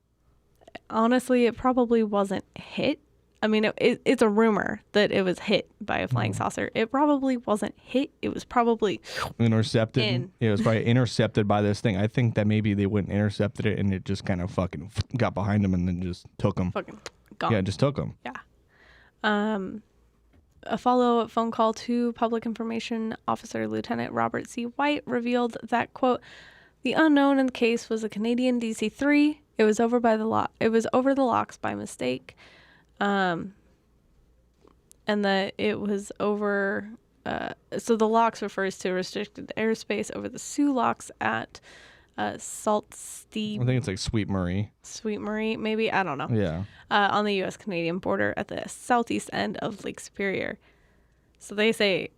Honestly, it probably wasn't hit. I mean, it's a rumor that it was hit by a flying saucer. It probably wasn't hit. It was probably intercepted. It was probably intercepted by this thing. I think that maybe they wouldn't intercepted it and it just kind of fucking got behind them and then just took them. Fucking gone. Yeah, just took them. Yeah. A follow-up phone call to Public Information Officer Lieutenant Robert C. White revealed that, quote, the unknown in the case was a Canadian DC-3. It was over the locks by mistake. And that it was over, so the locks refers to restricted airspace over the Sioux locks at Sault Ste. I think it's like Sweet Marie, maybe, I don't know. Yeah. On the U.S.-Canadian border at the southeast end of Lake Superior. So they say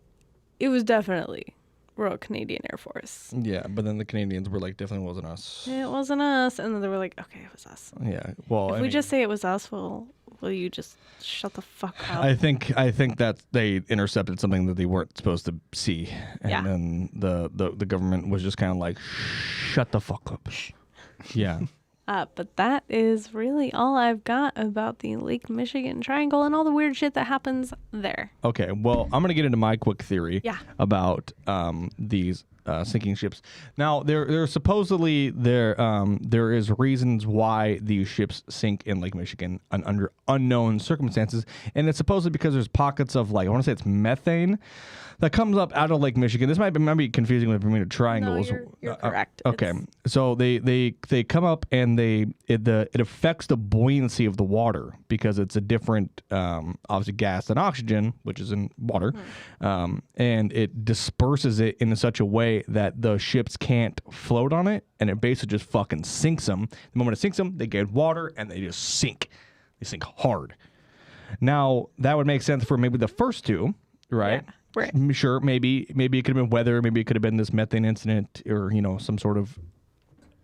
it was definitely Royal Canadian Air Force. Yeah, but then the Canadians were like, definitely wasn't us. It wasn't us. And then they were like, okay, it was us. Yeah, well, If we just say it was us, will you just shut the fuck up? I think that they intercepted something that they weren't supposed to see, and then the government was just kind of like, shut the fuck up. Yeah. But that is really all I've got about the Lake Michigan Triangle and all the weird shit that happens there. Okay, well, I'm gonna get into my quick theory about these sinking ships. Now, there supposedly there is reasons why these ships sink in Lake Michigan under unknown circumstances, and it's supposedly because there's pockets of, like, I want to say it's methane that comes up out of Lake Michigan. This might be confusing with Bermuda Triangles. No, you're correct. Okay, so they come up and it affects the buoyancy of the water because it's a different obviously gas than oxygen, which is in water, and it disperses it in such a way that the ships can't float on it, and it basically just fucking sinks them. The moment it sinks them, they get water and they just sink. They sink hard. Now that would make sense for maybe the first two, right? Yeah. Right. Sure, maybe it could have been weather, maybe it could have been this methane incident, or some sort of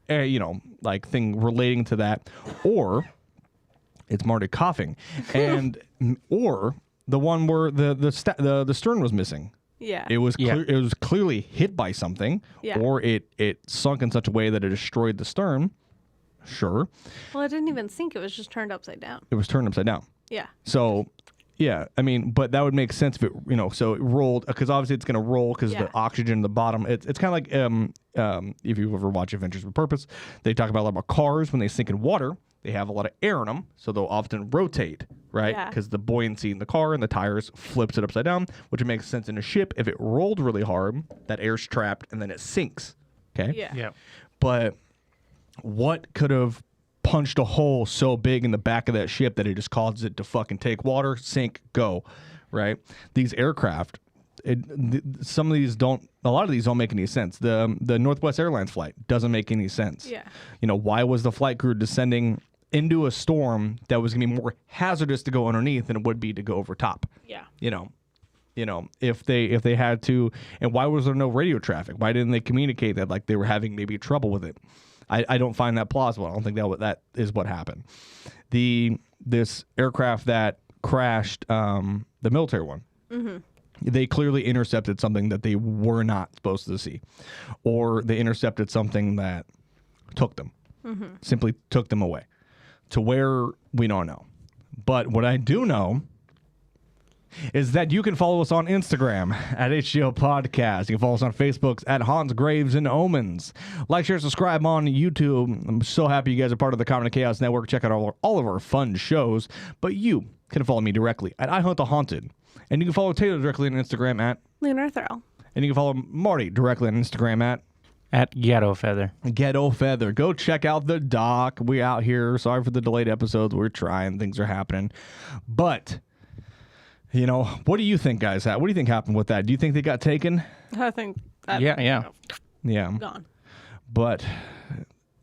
like thing relating to that, or it's Marty coughing, and or the one where the stern was missing. Yeah. It was it was clearly hit by something, or it sunk in such a way that it destroyed the stern. Sure. Well, it didn't even sink. It was just turned upside down. It was turned upside down. Yeah. So, yeah, I mean, but that would make sense if it, so it rolled, because obviously it's going to roll because the oxygen in the bottom. It's kind of like if you've ever watched Adventures with Purpose, they talk about a lot about cars when they sink in water. They have a lot of air in them, so they'll often rotate, right? Because the buoyancy in the car and the tires flips it upside down, which makes sense in a ship. If it rolled really hard, that air's trapped and then it sinks. Okay. Yeah. But what could have punched a hole so big in the back of that ship that it just causes it to fucking take water, sink, go, right? These aircraft, some of these don't, a lot of these don't make any sense. The Northwest Airlines flight doesn't make any sense. Yeah. Why was the flight crew descending into a storm that was going to be more hazardous to go underneath than it would be to go over top? Yeah. If they had to, and why was there no radio traffic? Why didn't they communicate that like they were having maybe trouble with it? I don't find that plausible. I don't think that is what happened. This aircraft that crashed, the military one, they clearly intercepted something that they were not supposed to see, or they intercepted something that took them, simply took them away to where we don't know. But what I do know is that you can follow us on Instagram at HGOPodcast. You can follow us on Facebook at Hans Graves and Omens. Like, share, subscribe on YouTube. I'm so happy you guys are part of the Common Chaos Network. Check out all of our fun shows. But you can follow me directly at I Hunt the Haunted. And you can follow Taylor directly on Instagram at Lunar Thrill. And you can follow Marty directly on Instagram at Ghetto Feather. Ghetto Feather. Go check out the doc. We out here. Sorry for the delayed episodes. We're trying. Things are happening. But what do you think, guys? What do you think happened with that? Do you think they got taken? I think. Yeah. Gone. But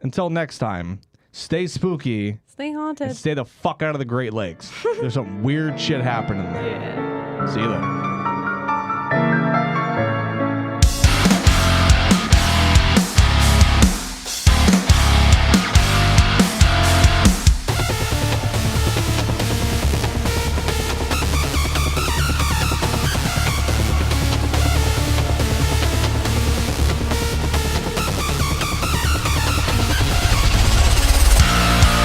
until next time, stay spooky. Stay haunted. And stay the fuck out of the Great Lakes. There's some weird shit happening there. Yeah. See you later.